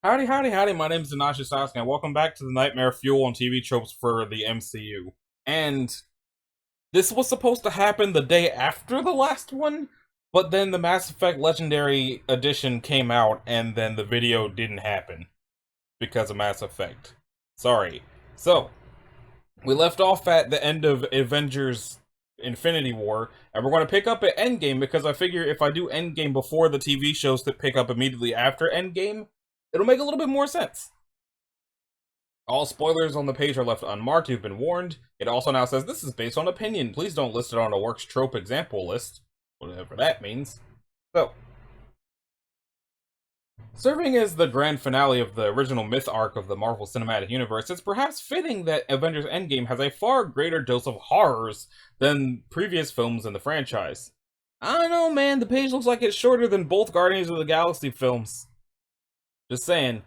Howdy, howdy, howdy, my name is Inashi Sasuke, and welcome back to the Nightmare Fuel on TVTropes for the MCU. And this was supposed to happen the day after the last one, but then the Mass Effect Legendary Edition came out, and then the video didn't happen because of Mass Effect. Sorry. So, we left off at the end of Avengers Infinity War, and we're going to pick up at Endgame because I figure if I do Endgame before the TV shows that pick up immediately after Endgame, it'll make a little bit more sense. All spoilers on the page are left unmarked, you've been warned. It also now says this is based on opinion. Please don't list it on a works trope example list. Whatever that means. So, serving as the grand finale of the original myth arc of the Marvel Cinematic Universe, it's perhaps fitting that Avengers Engame has a far greater dose of horrors than previous films in the franchise. I don't know, man, the page looks like it's shorter than both Guardians of the Galaxy films. Just saying.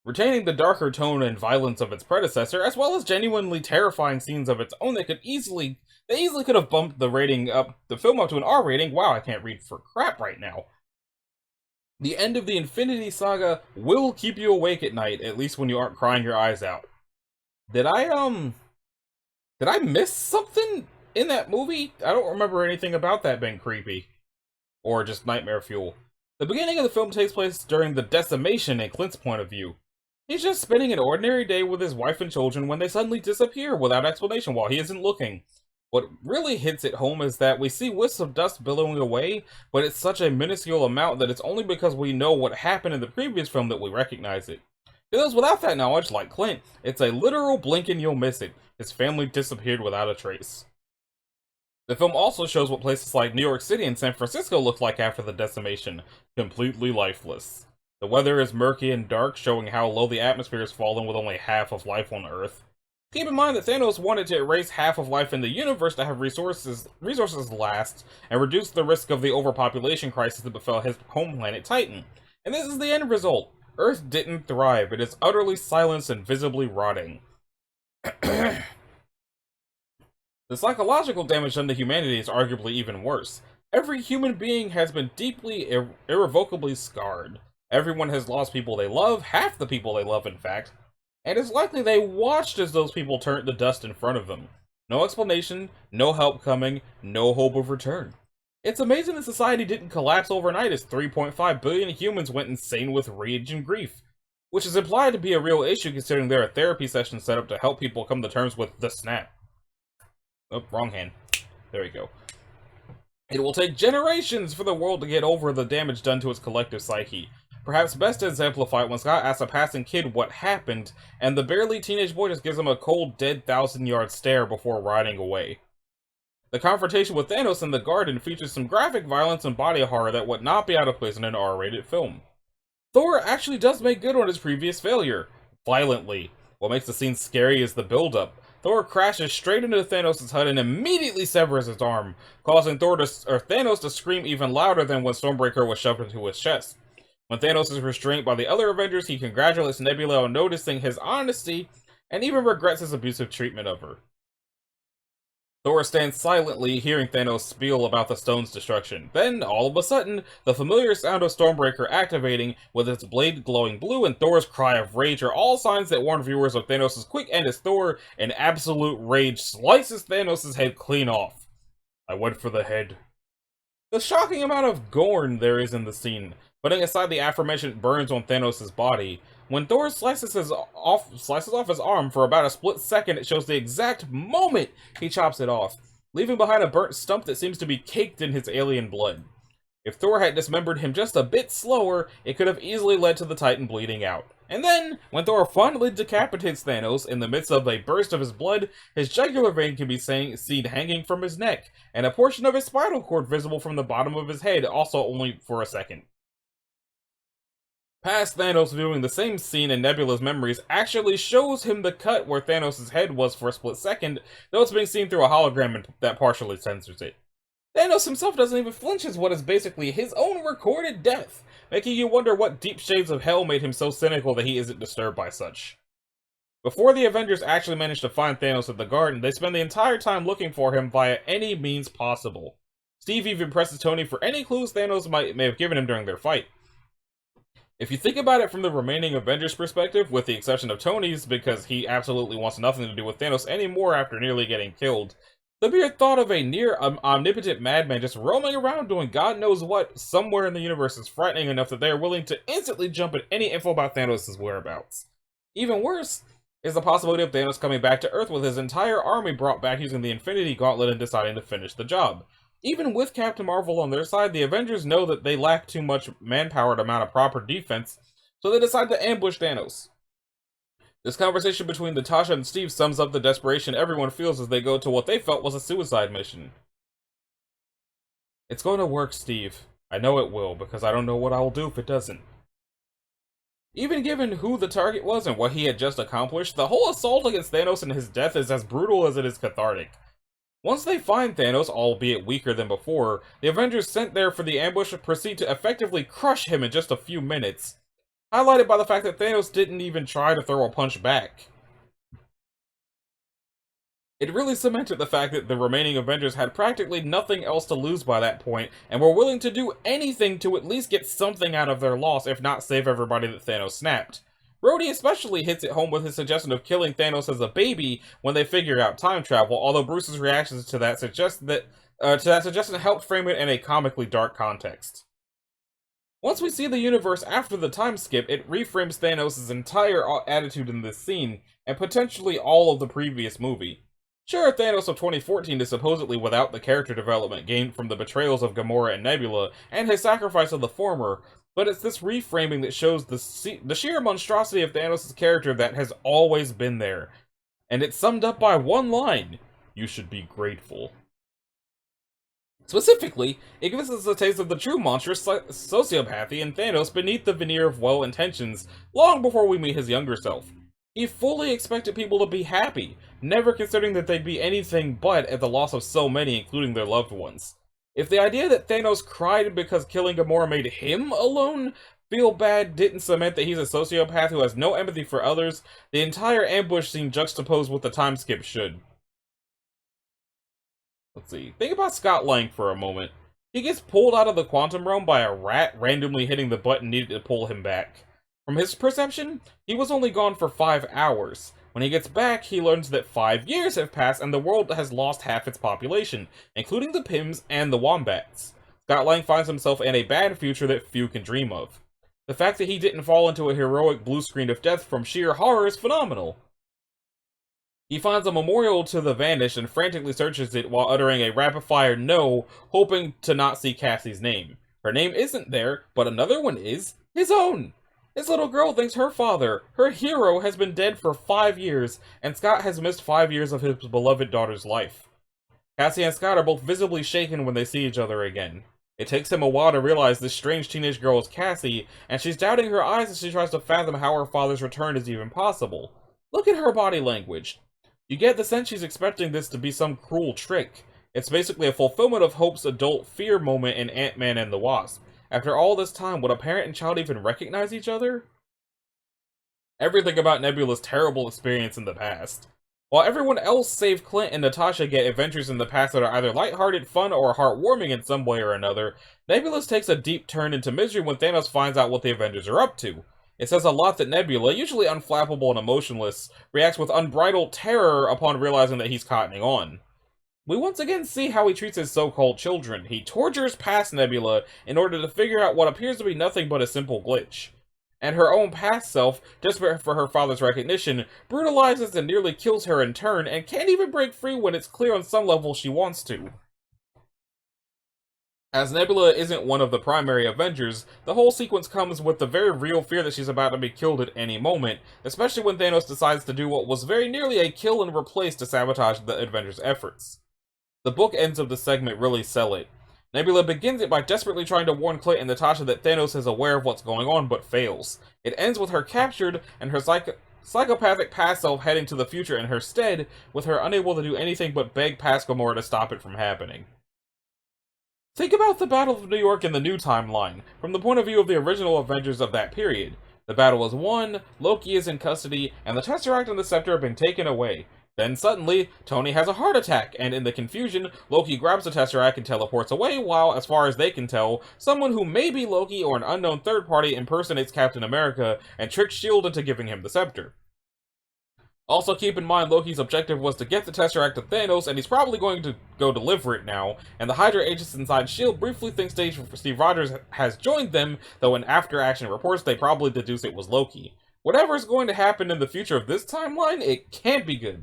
Retaining the darker tone and violence of its predecessor, as well as genuinely terrifying scenes of its own, they easily could have bumped the film up to an R rating. Wow, I can't read for crap right now. The end of the Infinity Saga will keep you awake at night, at least when you aren't crying your eyes out. Did I miss something in that movie? I don't remember anything about that being creepy. Or just nightmare fuel. The beginning of the film takes place during the decimation in Clint's point of view. He's just spending an ordinary day with his wife and children when they suddenly disappear without explanation while he isn't looking. What really hits it home is that we see wisps of dust billowing away, but it's such a minuscule amount that it's only because we know what happened in the previous film that we recognize it. To those without that knowledge, like Clint, it's a literal blink and you'll miss it. His family disappeared without a trace. The film also shows what places like New York City and San Francisco look like after the decimation, completely lifeless. The weather is murky and dark, showing how low the atmosphere has fallen with only half of life on Earth. Keep in mind that Thanos wanted to erase half of life in the universe to have resources last, and reduce the risk of the overpopulation crisis that befell his home planet Titan. And this is the end result. Earth didn't thrive, it is utterly silenced and visibly rotting. The psychological damage done to humanity is arguably even worse. Every human being has been deeply, irrevocably scarred. Everyone has lost people they love, half the people they love in fact, and it's likely they watched as those people turned to dust in front of them. No explanation, no help coming, no hope of return. It's amazing that society didn't collapse overnight as 3.5 billion humans went insane with rage and grief, which is implied to be a real issue considering there are therapy sessions set up to help people come to terms with the snap. Oh, wrong hand. There we go. It will take generations for the world to get over the damage done to its collective psyche. Perhaps best exemplified when Scott asks a passing kid what happened, and the barely teenage boy just gives him a cold, dead, thousand-yard stare before riding away. The confrontation with Thanos in the garden features some graphic violence and body horror that would not be out of place in an R-rated film. Thor actually does make good on his previous failure. Violently. What makes the scene scary is the build-up. Thor crashes straight into Thanos' HUD and immediately severs his arm, causing Thanos to scream even louder than when Stormbreaker was shoved into his chest. When Thanos is restrained by the other Avengers, he congratulates Nebula on noticing his honesty, and even regrets his abusive treatment of her. Thor stands silently, hearing Thanos spiel about the stone's destruction. Then, all of a sudden, the familiar sound of Stormbreaker activating, with its blade glowing blue and Thor's cry of rage are all signs that warn viewers of Thanos' quick end as Thor, in absolute rage, slices Thanos' head clean off. I went for the head. The shocking amount of gore there is in the scene, putting aside the aforementioned burns on Thanos' body, when Thor slices off his arm for about a split second, it shows the exact moment he chops it off, leaving behind a burnt stump that seems to be caked in his alien blood. If Thor had dismembered him just a bit slower, it could have easily led to the Titan bleeding out. And then, when Thor finally decapitates Thanos, in the midst of a burst of his blood, his jugular vein can be seen hanging from his neck, and a portion of his spinal cord visible from the bottom of his head, also only for a second. Past Thanos viewing the same scene in Nebula's memories actually shows him the cut where Thanos' head was for a split second, though it's being seen through a hologram that partially censors it. Thanos himself doesn't even flinch at what is basically his own recorded death, making you wonder what deep shades of hell made him so cynical that he isn't disturbed by such. Before the Avengers actually manage to find Thanos at the garden, they spend the entire time looking for him via any means possible. Steve even presses Tony for any clues Thanos may have given him during their fight. If you think about it from the remaining Avengers perspective, with the exception of Tony's, because he absolutely wants nothing to do with Thanos anymore after nearly getting killed, the mere thought of a near omnipotent madman just roaming around doing God knows what somewhere in the universe is frightening enough that they are willing to instantly jump at any info about Thanos' whereabouts. Even worse is the possibility of Thanos coming back to Earth with his entire army brought back using the Infinity Gauntlet and deciding to finish the job. Even with Captain Marvel on their side, the Avengers know that they lack too much manpower to mount a proper defense, so they decide to ambush Thanos. This conversation between Natasha and Steve sums up the desperation everyone feels as they go to what they felt was a suicide mission. It's going to work, Steve. I know it will, because I don't know what I will do if it doesn't. Even given who the target was and what he had just accomplished, the whole assault against Thanos and his death is as brutal as it is cathartic. Once they find Thanos, albeit weaker than before, the Avengers sent there for the ambush proceed to effectively crush him in just a few minutes, highlighted by the fact that Thanos didn't even try to throw a punch back. It really cemented the fact that the remaining Avengers had practically nothing else to lose by that point, and were willing to do anything to at least get something out of their loss, if not save everybody that Thanos snapped. Rhodey especially hits it home with his suggestion of killing Thanos as a baby when they figure out time travel, although Bruce's reactions to that suggestion helped frame it in a comically dark context. Once we see the universe after the time skip, it reframes Thanos' entire attitude in this scene, and potentially all of the previous movie. Sure, Thanos of 2014 is supposedly without the character development gained from the betrayals of Gamora and Nebula, and his sacrifice of the former, but it's this reframing that shows the sheer monstrosity of Thanos' character that has always been there. And it's summed up by one line: "You should be grateful." Specifically, it gives us a taste of the true monstrous sociopathy in Thanos beneath the veneer of well-intentions, long before we meet his younger self. He fully expected people to be happy, never considering that they'd be anything but at the loss of so many, including their loved ones. If the idea that Thanos cried because killing Gamora made him alone feel bad didn't cement that he's a sociopath who has no empathy for others, the entire ambush scene juxtaposed with the time skip should. Let's see. Think about Scott Lang for a moment. He gets pulled out of the quantum realm by a rat randomly hitting the button needed to pull him back. From his perception, he was only gone for 5 hours. When he gets back, he learns that 5 years have passed and the world has lost half its population, including the Pims and the Wombats. Scott Lang finds himself in a bad future that few can dream of. The fact that he didn't fall into a heroic blue screen of death from sheer horror is phenomenal. He finds a memorial to the vanished and frantically searches it while uttering a rapid-fire no, hoping to not see Cassie's name. Her name isn't there, but another one is his own. This little girl thinks her father, her hero, has been dead for 5 years, and Scott has missed 5 years of his beloved daughter's life. Cassie and Scott are both visibly shaken when they see each other again. It takes him a while to realize this strange teenage girl is Cassie, and she's doubting her eyes as she tries to fathom how her father's return is even possible. Look at her body language. You get the sense she's expecting this to be some cruel trick. It's basically a fulfillment of Hope's adult fear moment in Ant-Man and the Wasp. After all this time, would a parent and child even recognize each other? Everything about Nebula's terrible experience in the past. While everyone else save Clint and Natasha get adventures in the past that are either lighthearted, fun, or heartwarming in some way or another, Nebula's takes a deep turn into misery when Thanos finds out what the Avengers are up to. It says a lot that Nebula, usually unflappable and emotionless, reacts with unbridled terror upon realizing that he's cottoning on. We once again see how he treats his so-called children. He tortures past Nebula in order to figure out what appears to be nothing but a simple glitch. And her own past self, desperate for her father's recognition, brutalizes and nearly kills her in turn, and can't even break free when it's clear on some level she wants to. As Nebula isn't one of the primary Avengers, the whole sequence comes with the very real fear that she's about to be killed at any moment, especially when Thanos decides to do what was very nearly a kill and replace to sabotage the Avengers' efforts. The bookends of the segment really sell it. Nebula begins it by desperately trying to warn Clint and Natasha that Thanos is aware of what's going on, but fails. It ends with her captured and her psychopathic past self heading to the future in her stead, with her unable to do anything but beg past Gamora to stop it from happening. Think about the Battle of New York in the new timeline, from the point of view of the original Avengers of that period. The battle is won, Loki is in custody, and the Tesseract and the Scepter have been taken away. Then suddenly, Tony has a heart attack, and in the confusion, Loki grabs the Tesseract and teleports away, while, as far as they can tell, someone who may be Loki or an unknown third party impersonates Captain America and tricks S.H.I.E.L.D. into giving him the scepter. Also keep in mind Loki's objective was to get the Tesseract to Thanos, and he's probably going to go deliver it now, and the Hydra agents inside S.H.I.E.L.D. briefly think Steve Rogers has joined them, though in after-action reports they probably deduce it was Loki. Whatever is going to happen in the future of this timeline, it can't be good.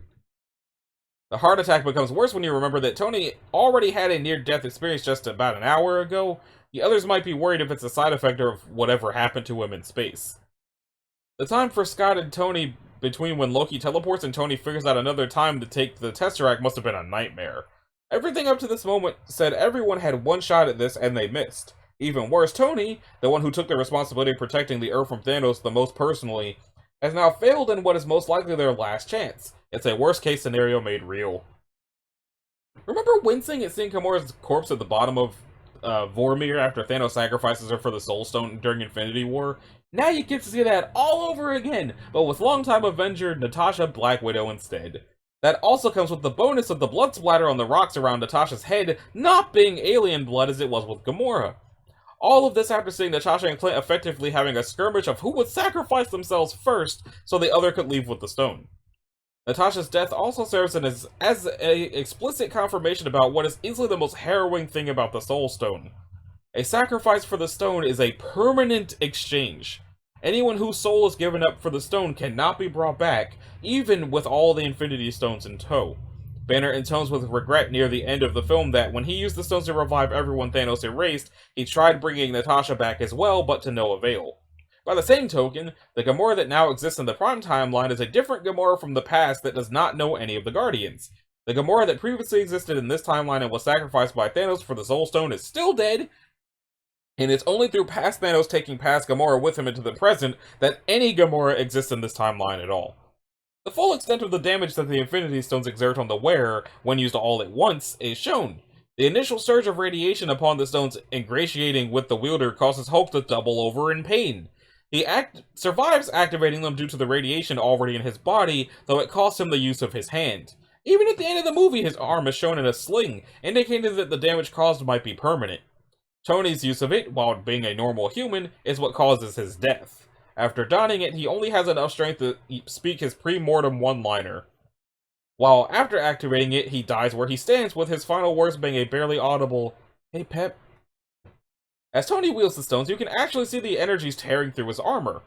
The heart attack becomes worse when you remember that Tony already had a near-death experience just about an hour ago. The others might be worried if it's a side effect of whatever happened to him in space. The time for Scott and Tony between when Loki teleports and Tony figures out another time to take the Tesseract must have been a nightmare. Everything up to this moment said everyone had one shot at this and they missed. Even worse, Tony, the one who took the responsibility of protecting the Earth from Thanos the most personally, has now failed in what is most likely their last chance. It's a worst-case scenario made real. Remember wincing at seeing Gamora's corpse at the bottom of Vormir after Thanos sacrifices her for the Soul Stone during Infinity War? Now you get to see that all over again, but with longtime Avenger Natasha Black Widow instead. That also comes with the bonus of the blood splatter on the rocks around Natasha's head not being alien blood as it was with Gamora. All of this after seeing Natasha and Clint effectively having a skirmish of who would sacrifice themselves first so the other could leave with the stone. Natasha's death also serves as a explicit confirmation about what is easily the most harrowing thing about the Soul Stone. A sacrifice for the stone is a permanent exchange. Anyone whose soul is given up for the stone cannot be brought back, even with all the Infinity Stones in tow. Banner intones with regret near the end of the film that when he used the stones to revive everyone Thanos erased, he tried bringing Natasha back as well, but to no avail. By the same token, the Gamora that now exists in the Prime timeline is a different Gamora from the past that does not know any of the Guardians. The Gamora that previously existed in this timeline and was sacrificed by Thanos for the Soul Stone is still dead, and it's only through past Thanos taking past Gamora with him into the present that any Gamora exists in this timeline at all. The full extent of the damage that the Infinity Stones exert on the wearer, when used all at once, is shown. The initial surge of radiation upon the stones ingratiating with the wielder causes Hulk to double over in pain. He survives activating them due to the radiation already in his body, though it costs him the use of his hand. Even at the end of the movie, his arm is shown in a sling, indicating that the damage caused might be permanent. Tony's use of it, while being a normal human, is what causes his death. After donning it, he only has enough strength to speak his pre-mortem one-liner. While after activating it, he dies where he stands, with his final words being a barely audible, "Hey Pep." As Tony wields the stones, you can actually see the energies tearing through his armor.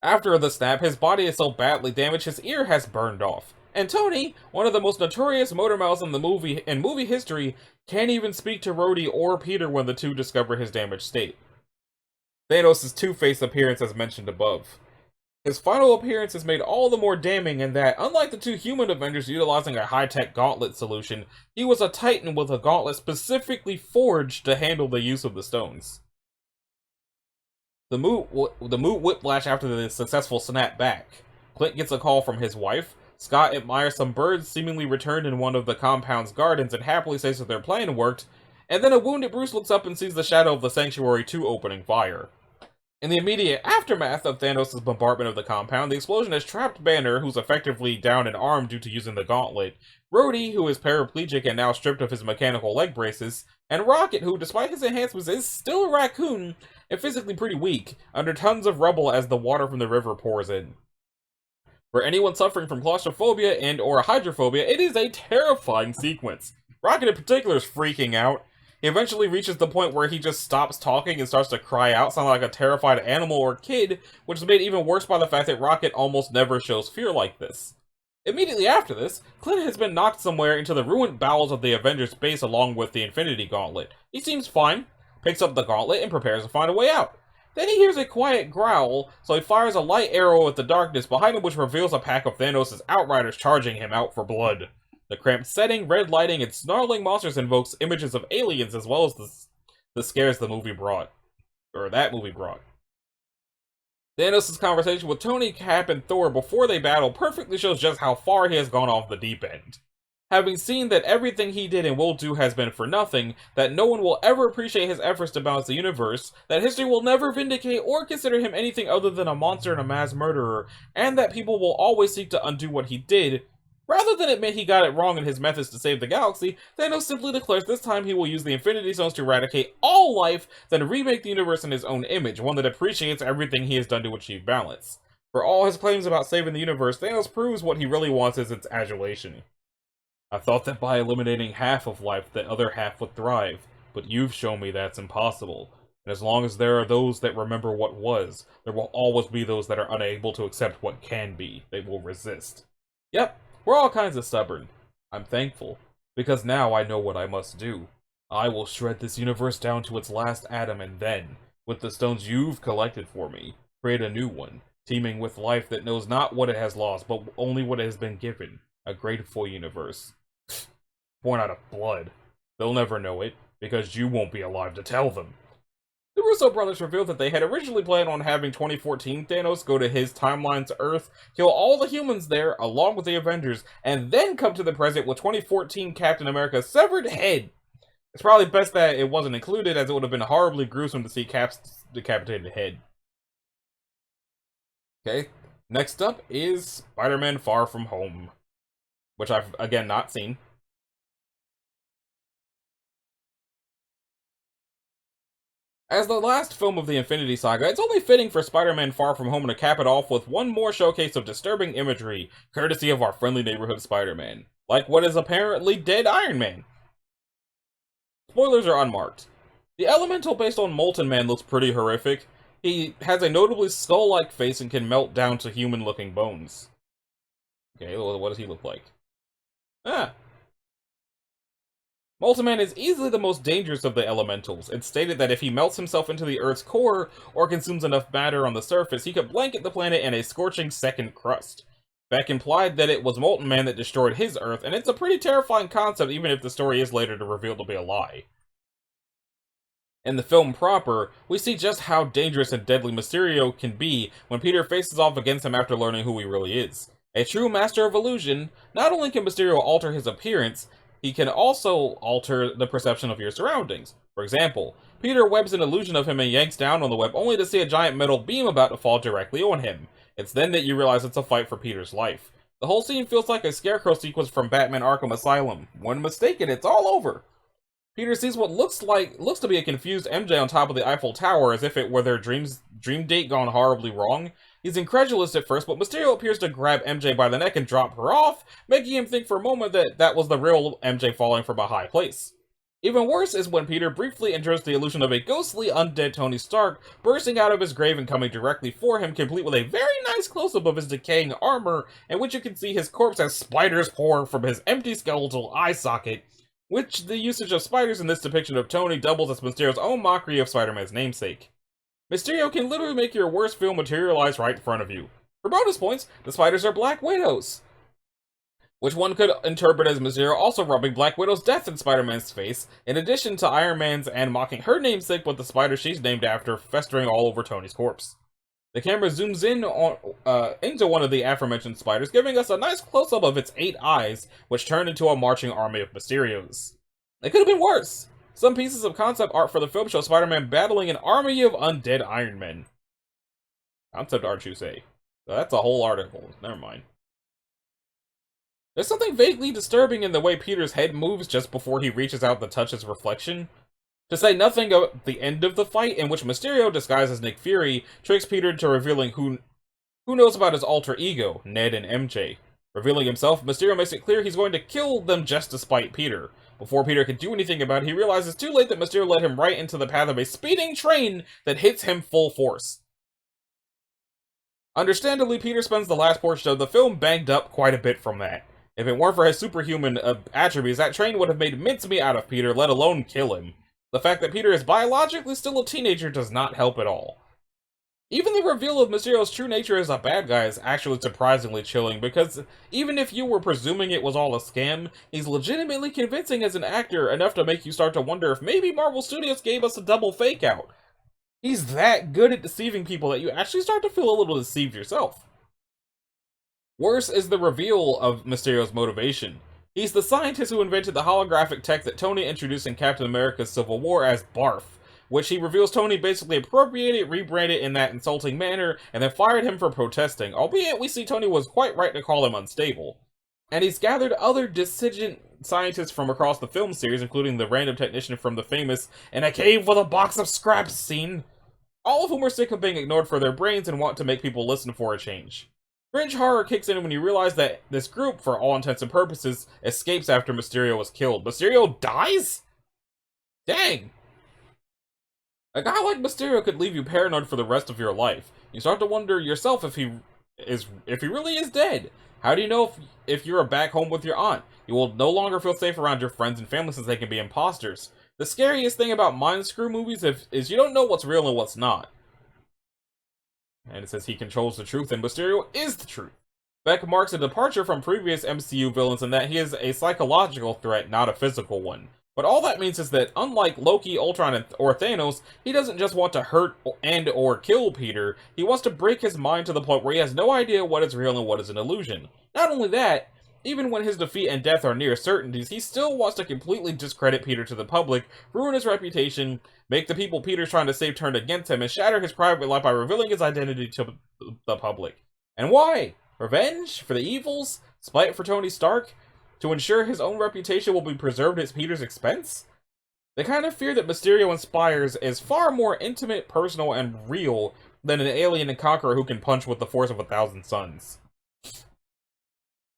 After the snap, his body is so badly damaged his ear has burned off. And Tony, one of the most notorious motor mouths in movie history, can't even speak to Rhodey or Peter when the two discover his damaged state. Thanos' Two-Face appearance as mentioned above. His final appearance is made all the more damning in that, unlike the two human Avengers utilizing a high-tech gauntlet solution, he was a Titan with a gauntlet specifically forged to handle the use of the stones. The mood whiplash after the successful snap back. Clint gets a call from his wife. Scott admires some birds seemingly returned in one of the compound's gardens and happily says that their plan worked, and then a wounded Bruce looks up and sees the shadow of the Sanctuary 2 opening fire. In the immediate aftermath of Thanos' bombardment of the compound, the explosion has trapped Banner, who's effectively down an arm due to using the gauntlet, Rhodey, who is paraplegic and now stripped of his mechanical leg braces, and Rocket, who, despite his enhancements, is still a raccoon and physically pretty weak, under tons of rubble as the water from the river pours in. For anyone suffering from claustrophobia and or hydrophobia, it is a terrifying sequence. Rocket in particular is freaking out. He eventually reaches the point where he just stops talking and starts to cry out, sounding like a terrified animal or kid, which is made even worse by the fact that Rocket almost never shows fear like this. Immediately after this, Clint has been knocked somewhere into the ruined bowels of the Avengers base along with the Infinity Gauntlet. He seems fine, picks up the gauntlet, and prepares to find a way out. Then he hears a quiet growl, so he fires a light arrow at the darkness behind him, which reveals a pack of Thanos' Outriders charging him out for blood. The cramped setting, red lighting, and snarling monsters invokes images of aliens as well as the scares that movie brought. Thanos' conversation with Tony, Cap, and Thor before they battle perfectly shows just how far he has gone off the deep end. Having seen that everything he did and will do has been for nothing, that no one will ever appreciate his efforts to balance the universe, that history will never vindicate or consider him anything other than a monster and a mass murderer, and that people will always seek to undo what he did, rather than admit he got it wrong in his methods to save the galaxy, Thanos simply declares this time he will use the Infinity Stones to eradicate all life, then remake the universe in his own image, one that appreciates everything he has done to achieve balance. For all his claims about saving the universe, Thanos proves what he really wants is its adulation. I thought that by eliminating half of life, the other half would thrive, but you've shown me that's impossible. And as long as there are those that remember what was, there will always be those that are unable to accept what can be. They will resist. Yep. We're all kinds of stubborn. I'm thankful, because now I know what I must do. I will shred this universe down to its last atom and then, with the stones you've collected for me, create a new one, teeming with life that knows not what it has lost, but only what it has been given. A grateful universe. Born out of blood. They'll never know it, because you won't be alive to tell them. The Russo brothers revealed that they had originally planned on having 2014 Thanos go to his timeline's Earth, kill all the humans there, along with the Avengers, and then come to the present with 2014 Captain America's severed head. It's probably best that it wasn't included, as it would have been horribly gruesome to see Cap's decapitated head. Okay, next up is Spider-Man Far From Home, which I've, again, not seen. As the last film of the Infinity Saga, it's only fitting for Spider-Man Far From Home to cap it off with one more showcase of disturbing imagery, courtesy of our friendly neighborhood Spider-Man. Like what is apparently dead Iron Man. Spoilers are unmarked. The elemental based on Molten Man looks pretty horrific. He has a notably skull-like face and can melt down to human-looking bones. Okay, well, what does he look like? Molten Man is easily the most dangerous of the elementals. It's stated that if he melts himself into the Earth's core, or consumes enough matter on the surface, he could blanket the planet in a scorching second crust. Beck implied that it was Molten Man that destroyed his Earth, and it's a pretty terrifying concept even if the story is later to reveal to be a lie. In the film proper, we see just how dangerous and deadly Mysterio can be when Peter faces off against him after learning who he really is. A true master of illusion, not only can Mysterio alter his appearance, he can also alter the perception of your surroundings. For example, Peter webs an illusion of him and yanks down on the web only to see a giant metal beam about to fall directly on him. It's then that you realize it's a fight for Peter's life. The whole scene feels like a Scarecrow sequence from Batman Arkham Asylum. One mistake and it's all over. Peter sees what looks to be a confused MJ on top of the Eiffel Tower as if it were their dream date gone horribly wrong. He's incredulous at first, but Mysterio appears to grab MJ by the neck and drop her off, making him think for a moment that that was the real MJ falling from a high place. Even worse is when Peter briefly enters the illusion of a ghostly undead Tony Stark bursting out of his grave and coming directly for him, complete with a very nice close-up of his decaying armor, in which you can see his corpse as spiders pour from his empty skeletal eye socket, which the usage of spiders in this depiction of Tony doubles as Mysterio's own mockery of Spider-Man's namesake. Mysterio can literally make your worst film materialize right in front of you. For bonus points, the spiders are Black Widows, which one could interpret as Mysterio also rubbing Black Widow's death in Spider-Man's face, in addition to Iron Man's and mocking her namesake with the spider she's named after festering all over Tony's corpse. The camera zooms in into one of the aforementioned spiders, giving us a nice close-up of its 8 eyes, which turned into a marching army of Mysterios. It could have been worse. Some pieces of concept art for the film show Spider-Man battling an army of undead Iron Men. Concept art, you say? That's a whole article. Never mind. There's something vaguely disturbing in the way Peter's head moves just before he reaches out to touch his reflection. To say nothing of the end of the fight, in which Mysterio, disguised as Nick Fury, tricks Peter into revealing who knows about his alter ego, Ned and MJ. Revealing himself, Mysterio makes it clear he's going to kill them just to spite Peter. Before Peter can do anything about it, he realizes too late that Mysterio led him right into the path of a speeding train that hits him full force. Understandably, Peter spends the last portion of the film banged up quite a bit from that. If it weren't for his superhuman attributes, that train would have made mincemeat out of Peter, let alone kill him. The fact that Peter is biologically still a teenager does not help at all. Even the reveal of Mysterio's true nature as a bad guy is actually surprisingly chilling, because even if you were presuming it was all a scam, he's legitimately convincing as an actor enough to make you start to wonder if maybe Marvel Studios gave us a double fake out. He's that good at deceiving people that you actually start to feel a little deceived yourself. Worse is the reveal of Mysterio's motivation. He's the scientist who invented the holographic tech that Tony introduced in Captain America's Civil War as BARF, which he reveals Tony basically appropriated, rebranded in that insulting manner, and then fired him for protesting, albeit we see Tony was quite right to call him unstable. And he's gathered other dissident scientists from across the film series, including the random technician from the famous "in a cave with a box of scraps" scene, all of whom are sick of being ignored for their brains and want to make people listen for a change. Cringe horror kicks in when you realize that this group, for all intents and purposes, escapes after Mysterio is killed. Mysterio dies? Dang! A guy like Mysterio could leave you paranoid for the rest of your life. You start to wonder yourself if he really is dead. How do you know if you're back home with your aunt? You will no longer feel safe around your friends and family since they can be imposters. The scariest thing about mind screw movies is you don't know what's real and what's not. And it says he controls the truth, and Mysterio is the truth. Beck marks a departure from previous MCU villains in that he is a psychological threat, not a physical one. But all that means is that, unlike Loki, Ultron, or Thanos, he doesn't just want to hurt and or kill Peter, he wants to break his mind to the point where he has no idea what is real and what is an illusion. Not only that, even when his defeat and death are near certainties, he still wants to completely discredit Peter to the public, ruin his reputation, make the people Peter's trying to save turn against him, and shatter his private life by revealing his identity to the public. And why? Revenge? For the evils? Spite for Tony Stark? To ensure his own reputation will be preserved at Peter's expense? The kind of fear that Mysterio inspires is far more intimate, personal, and real than an alien and conqueror who can punch with the force of 1,000 suns.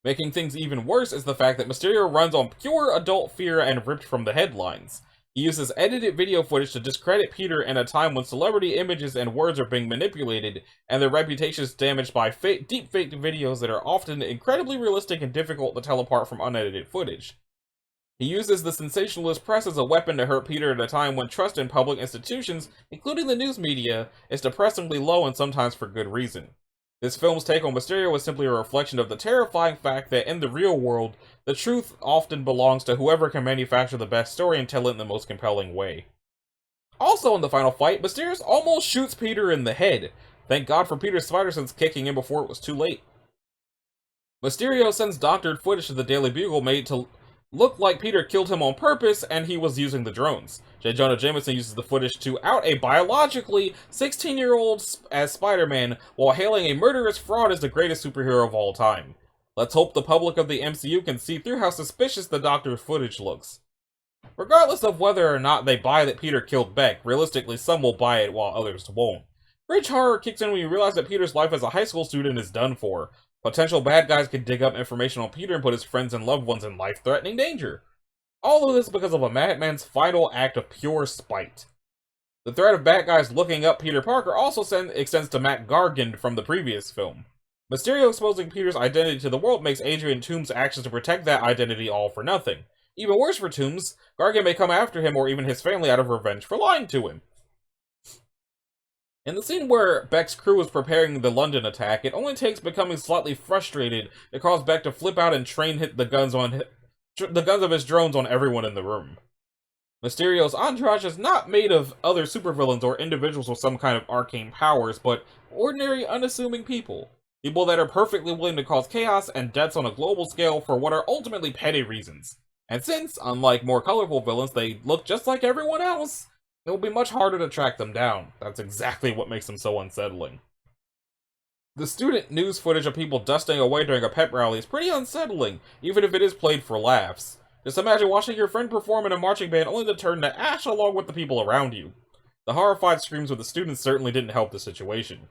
Making things even worse is the fact that Mysterio runs on pure adult fear and ripped from the headlines. He uses edited video footage to discredit Peter in a time when celebrity images and words are being manipulated, and their reputations damaged by deep-faked videos that are often incredibly realistic and difficult to tell apart from unedited footage. He uses the sensationalist press as a weapon to hurt Peter at a time when trust in public institutions, including the news media, is depressingly low and sometimes for good reason. This film's take on Mysterio is simply a reflection of the terrifying fact that in the real world, the truth often belongs to whoever can manufacture the best story and tell it in the most compelling way. Also in the final fight, Mysterio almost shoots Peter in the head. Thank God for Peter's spider sense kicking in before it was too late. Mysterio sends doctored footage to the Daily Bugle made to look like Peter killed him on purpose and he was using the drones. J. Jonah Jameson uses the footage to out a biologically 16-year-old as Spider-Man while hailing a murderous fraud as the greatest superhero of all time. Let's hope the public of the MCU can see through how suspicious the doctor's footage looks. Regardless of whether or not they buy that Peter killed Beck, realistically some will buy it while others won't. Bridge horror kicks in when you realize that Peter's life as a high school student is done for. Potential bad guys could dig up information on Peter and put his friends and loved ones in life-threatening danger. All of this because of a madman's final act of pure spite. The threat of bad guys looking up Peter Parker also extends to Matt Gargan from the previous film. Mysterio exposing Peter's identity to the world makes Adrian Toomes' actions to protect that identity all for nothing. Even worse for Toomes, Gargan may come after him or even his family out of revenge for lying to him. In the scene where Beck's crew is preparing the London attack, it only takes becoming slightly frustrated to cause Beck to flip out and hit the guns of his drones on everyone in the room. Mysterio's entourage is not made of other supervillains or individuals with some kind of arcane powers, but ordinary, unassuming people. People that are perfectly willing to cause chaos and deaths on a global scale for what are ultimately petty reasons. And since, unlike more colorful villains, they look just like everyone else, it will be much harder to track them down. That's exactly what makes them so unsettling. The student news footage of people dusting away during a pep rally is pretty unsettling, even if it is played for laughs. Just imagine watching your friend perform in a marching band only to turn to ash along with the people around you. The horrified screams of the students certainly didn't help the situation.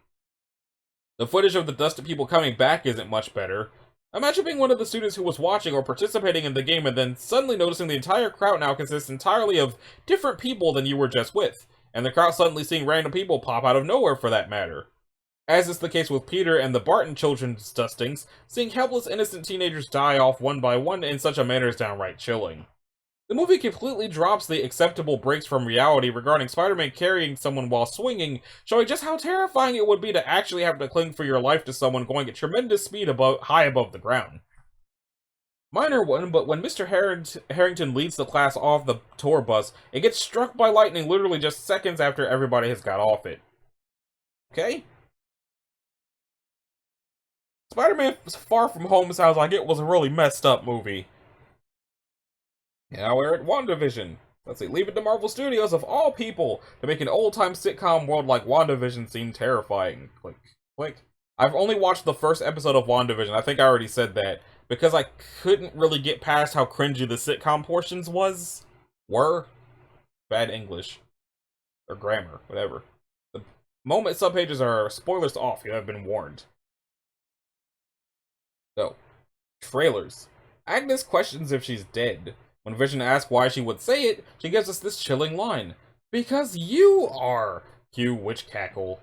The footage of the dusted people coming back isn't much better. Imagine being one of the students who was watching or participating in the game and then suddenly noticing the entire crowd now consists entirely of different people than you were just with, and the crowd suddenly seeing random people pop out of nowhere for that matter. As is the case with Peter and the Barton children's dustings, seeing helpless innocent teenagers die off one by one in such a manner is downright chilling. The movie completely drops the acceptable breaks from reality regarding Spider-Man carrying someone while swinging, showing just how terrifying it would be to actually have to cling for your life to someone going at tremendous speed high above the ground. Minor one, but when Mr. Harrington leads the class off the tour bus, it gets struck by lightning literally just seconds after everybody has got off it. Okay? Spider-Man Far From Home sounds like it was a really messed up movie. Now we're at WandaVision. Let's see, leave it to Marvel Studios, of all people, to make an old-time sitcom world like WandaVision seem terrifying. Click, click. I've only watched the first episode of WandaVision, I think I already said that, because I couldn't really get past how cringy the sitcom portions were. Bad English. Or grammar, whatever. The moment subpages are spoilers off, you have been warned. So, trailers. Agnes questions if she's dead. When Vision asks why she would say it, she gives us this chilling line. Because you are! Cue witch cackle.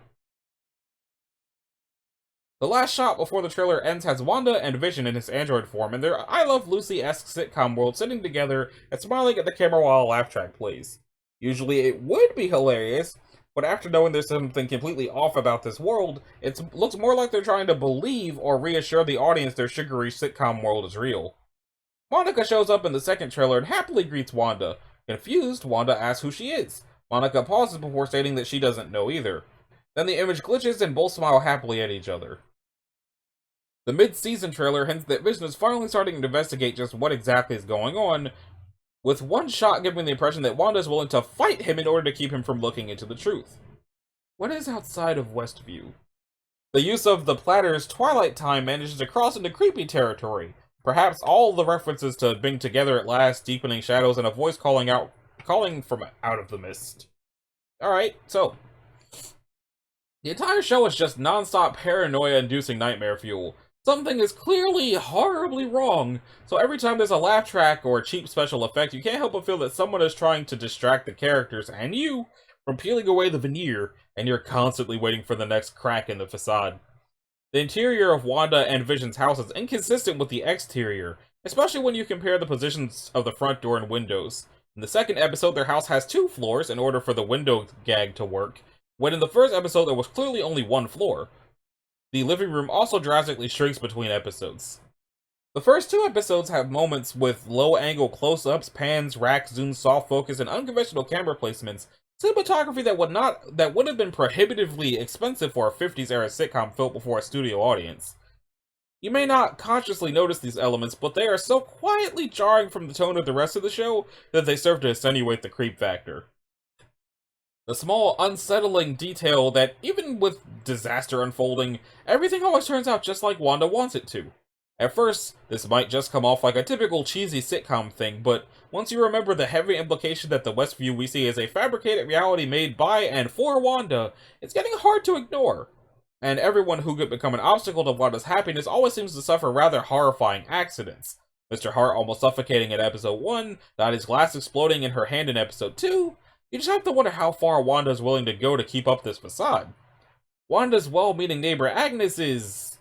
The last shot before the trailer ends has Wanda and Vision in his android form in their I Love Lucy-esque sitcom world sitting together and smiling at the camera while a laugh track plays. Usually it would be hilarious, but after knowing there's something completely off about this world, it looks more like they're trying to believe or reassure the audience their sugary sitcom world is real. Monica shows up in the second trailer and happily greets Wanda. Confused, Wanda asks who she is. Monica pauses before stating that she doesn't know either. Then the image glitches and both smile happily at each other. The mid-season trailer hints that Vision is finally starting to investigate just what exactly is going on, with one shot giving the impression that Wanda is willing to fight him in order to keep him from looking into the truth. What is outside of Westview? The use of the Platter's Twilight Time manages to cross into creepy territory. Perhaps all the references to being together at last, deepening shadows, and a voice calling from out of the mist. Alright, so. The entire show is just non-stop paranoia-inducing nightmare fuel. Something is clearly horribly wrong, so every time there's a laugh track or a cheap special effect, you can't help but feel that someone is trying to distract the characters, and you, from peeling away the veneer, and you're constantly waiting for the next crack in the facade. The interior of Wanda and Vision's house is inconsistent with the exterior, especially when you compare the positions of the front door and windows. In the second episode, their house has 2 floors in order for the window gag to work, when in the first episode there was clearly only 1 floor. The living room also drastically shrinks between episodes. The first 2 episodes have moments with low-angle close-ups, pans, racks, zooms, soft focus, and unconventional camera placements, cinematography that would have been prohibitively expensive for a 50s-era sitcom filmed before a studio audience. You may not consciously notice these elements, but they are so quietly jarring from the tone of the rest of the show that they serve to accentuate the creep factor. The small, unsettling detail that, even with disaster unfolding, everything always turns out just like Wanda wants it to. At first, this might just come off like a typical cheesy sitcom thing, but once you remember the heavy implication that the Westview we see is a fabricated reality made by and for Wanda, it's getting hard to ignore. And everyone who could become an obstacle to Wanda's happiness always seems to suffer rather horrifying accidents. Mr. Hart almost suffocating in episode 1, Dottie's glass exploding in her hand in episode 2. You just have to wonder how far Wanda is willing to go to keep up this facade. Wanda's well-meaning neighbor Agnes is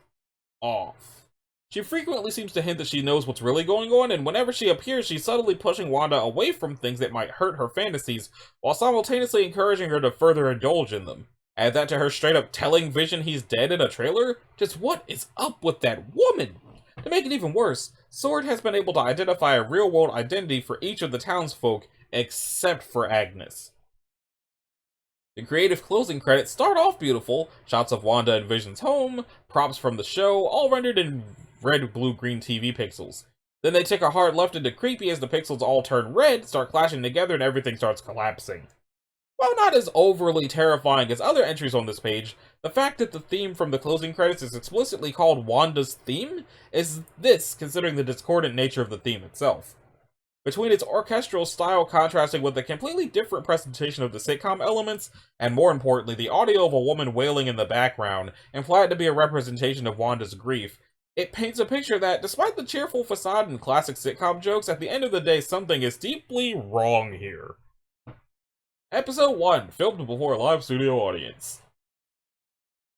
off. She frequently seems to hint that she knows what's really going on, and whenever she appears, she's subtly pushing Wanda away from things that might hurt her fantasies, while simultaneously encouraging her to further indulge in them. Add that to her straight-up telling Vision he's dead in a trailer? Just what is up with that woman? To make it even worse, S.W.O.R.D. has been able to identify a real-world identity for each of the townsfolk, except for Agnes. The creative closing credits start off beautiful, shots of Wanda and Vision's home, props from the show, all rendered in red, blue, green TV pixels. Then they take a hard left into creepy as the pixels all turn red, start clashing together, and everything starts collapsing. While not as overly terrifying as other entries on this page, the fact that the theme from the closing credits is explicitly called Wanda's theme is this, considering the discordant nature of the theme itself. Between its orchestral style contrasting with a completely different presentation of the sitcom elements, and more importantly, the audio of a woman wailing in the background, implied to be a representation of Wanda's grief, it paints a picture that, despite the cheerful facade and classic sitcom jokes, at the end of the day something is deeply wrong here. Episode 1, filmed before a live studio audience.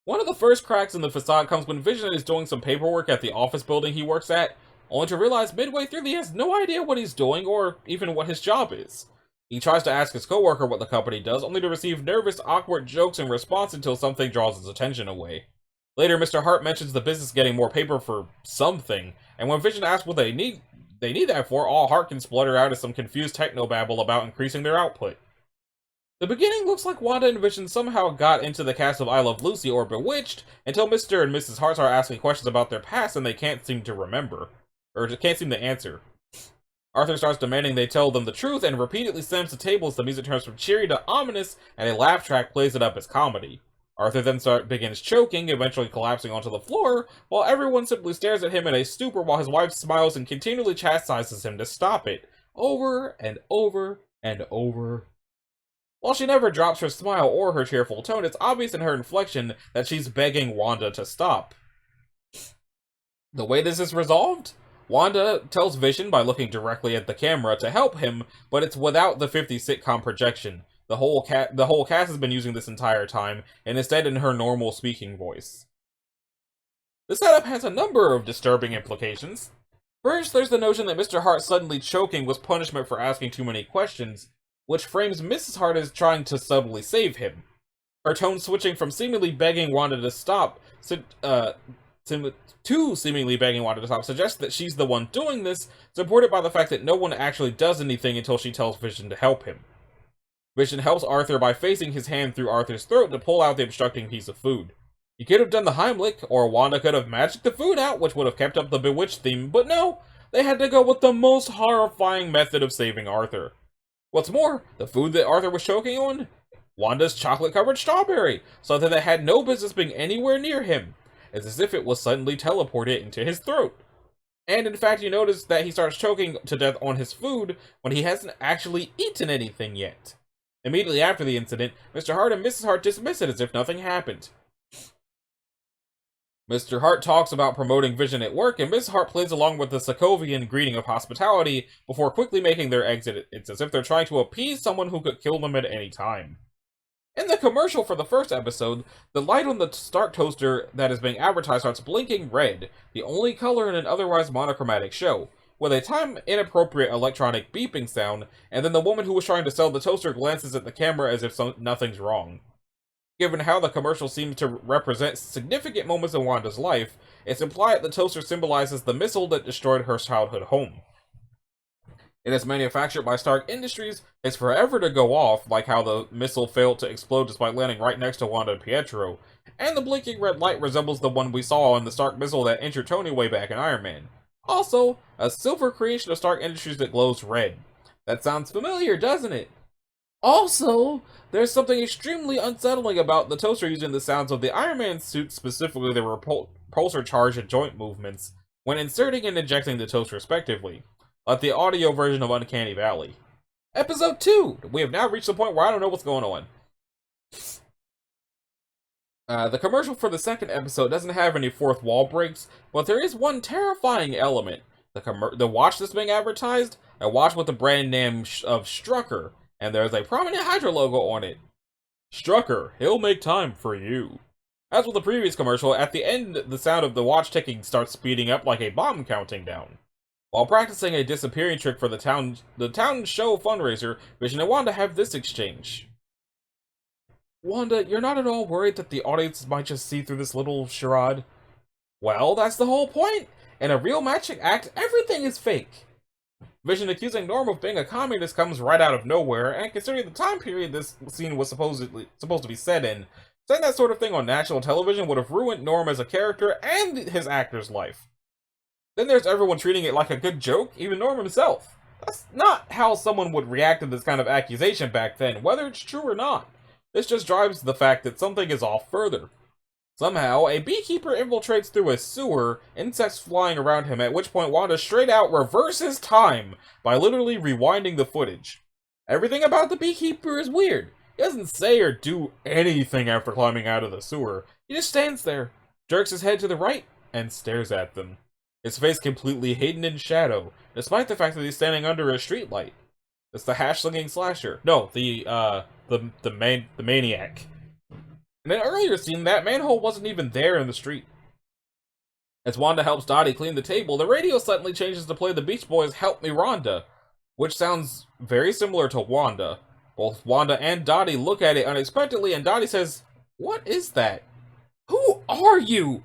One of the first cracks in the facade comes when Vision is doing some paperwork at the office building he works at, only to realize midway through he has no idea what he's doing or even what his job is. He tries to ask his coworker what the company does, only to receive nervous, awkward jokes in response until something draws his attention away. Later, Mr. Hart mentions the business getting more paper for something, and when Vision asks what they need that for, all Hart can splutter out is some confused technobabble about increasing their output. The beginning looks like Wanda and Vision somehow got into the cast of I Love Lucy or Bewitched, until Mr. and Mrs. Hart are asking questions about their past and they can't seem to remember. Or can't seem to answer. Arthur starts demanding they tell them the truth and repeatedly slams the table as the music turns from cheery to ominous, and a laugh track plays it up as comedy. Arthur then begins choking, eventually collapsing onto the floor, while everyone simply stares at him in a stupor while his wife smiles and continually chastises him to stop it, over and over and over. While she never drops her smile or her cheerful tone, it's obvious in her inflection that she's begging Wanda to stop. The way this is resolved? Wanda tells Vision by looking directly at the camera to help him, but it's without the 50s sitcom projection. The whole cast has been using this entire time, and instead in her normal speaking voice. The setup has a number of disturbing implications. First, there's the notion that Mr. Hart suddenly choking was punishment for asking too many questions, which frames Mrs. Hart as trying to subtly save him. Her tone switching from seemingly begging Wanda to stop to seemingly begging Wanda to stop suggests that she's the one doing this, supported by the fact that no one actually does anything until she tells Vision to help him. Vision helps Arthur by facing his hand through Arthur's throat to pull out the obstructing piece of food. He could have done the Heimlich, or Wanda could have magicked the food out, which would have kept up the Bewitched theme, but no, they had to go with the most horrifying method of saving Arthur. What's more, the food that Arthur was choking on? Wanda's chocolate-covered strawberry, something that had no business being anywhere near him. It's as if it was suddenly teleported into his throat. And in fact, you notice that he starts choking to death on his food when he hasn't actually eaten anything yet. Immediately after the incident, Mr. Hart and Mrs. Hart dismiss it as if nothing happened. Mr. Hart talks about promoting Vision at work, and Mrs. Hart plays along with the Sokovian greeting of hospitality before quickly making their exit. It's as if they're trying to appease someone who could kill them at any time. In the commercial for the first episode, the light on the Stark toaster that is being advertised starts blinking red, the only color in an otherwise monochromatic show, with a time-inappropriate electronic beeping sound, and then the woman who was trying to sell the toaster glances at the camera as if nothing's wrong. Given how the commercial seems to represent significant moments in Wanda's life, it's implied that the toaster symbolizes the missile that destroyed her childhood home. It is manufactured by Stark Industries, it's forever to go off, like how the missile failed to explode despite landing right next to Wanda and Pietro, and the blinking red light resembles the one we saw in the Stark missile that injured Tony way back in Iron Man. Also, a silver creation of Stark Industries that glows red. That sounds familiar, doesn't it? Also, there's something extremely unsettling about the toaster using the sounds of the Iron Man suit, specifically the repulsor charge and joint movements, when inserting and ejecting the toaster respectively, like the audio version of Uncanny Valley. Episode 2! We have now reached the point where I don't know what's going on. The commercial for the second episode doesn't have any fourth wall breaks, but there is one terrifying element. The watch that's being advertised, a watch with the brand name of Strucker, and there's a prominent Hydra logo on it. Strucker, he'll make time for you. As with the previous commercial, at the end, the sound of the watch ticking starts speeding up like a bomb counting down. While practicing a disappearing trick for the town show fundraiser, Vision and Wanda have this exchange. Wanda, you're not at all worried that the audience might just see through this little charade? Well, that's the whole point. In a real magic act, everything is fake. Vision accusing Norm of being a communist comes right out of nowhere, and considering the time period this scene was supposed to be set in, saying that sort of thing on national television would have ruined Norm as a character and his actor's life. Then there's everyone treating it like a good joke, even Norm himself. That's not how someone would react to this kind of accusation back then, whether it's true or not. This just drives the fact that something is off further. Somehow, a beekeeper infiltrates through a sewer, insects flying around him, at which point Wanda straight out reverses time by literally rewinding the footage. Everything about the beekeeper is weird. He doesn't say or do anything after climbing out of the sewer. He just stands there, jerks his head to the right, and stares at them. His face completely hidden in shadow, despite the fact that he's standing under a streetlight. It's the hash-slinging slasher. No, the maniac. In an earlier scene, that manhole wasn't even there in the street. As Wanda helps Dottie clean the table, the radio suddenly changes to play the Beach Boys' Help Me Rhonda, which sounds very similar to Wanda. Both Wanda and Dottie look at it unexpectedly, and Dottie says, "What is that? Who are you?"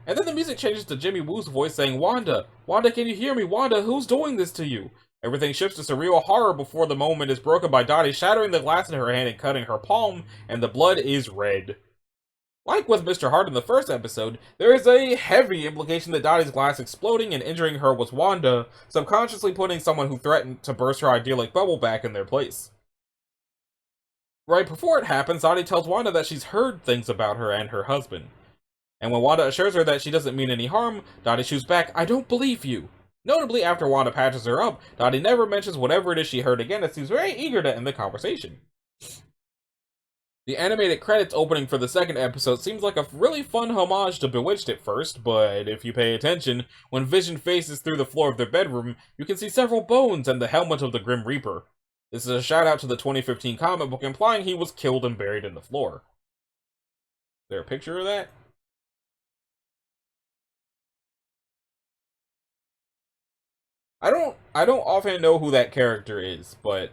And then the music changes to Jimmy Woo's voice saying, "Wanda, Wanda, can you hear me? Wanda, who's doing this to you?" Everything shifts to surreal horror before the moment is broken by Dottie shattering the glass in her hand and cutting her palm, and the blood is red. Like with Mr. Hart in the first episode, there is a heavy implication that Dottie's glass exploding and injuring her was Wanda, subconsciously putting someone who threatened to burst her idyllic bubble back in their place. Right before it happens, Dottie tells Wanda that she's heard things about her and her husband. And when Wanda assures her that she doesn't mean any harm, Dottie shoots back, "I don't believe you." Notably, after Wanda patches her up, Dottie never mentions whatever it is she heard again and seems very eager to end the conversation. The animated credits opening for the second episode seems like a really fun homage to Bewitched at first, but if you pay attention, when Vision faces through the floor of their bedroom, you can see several bones and the helmet of the Grim Reaper. This is a shout out to the 2015 comic book implying he was killed and buried in the floor. Is there a picture of that? I don't offhand know who that character is, but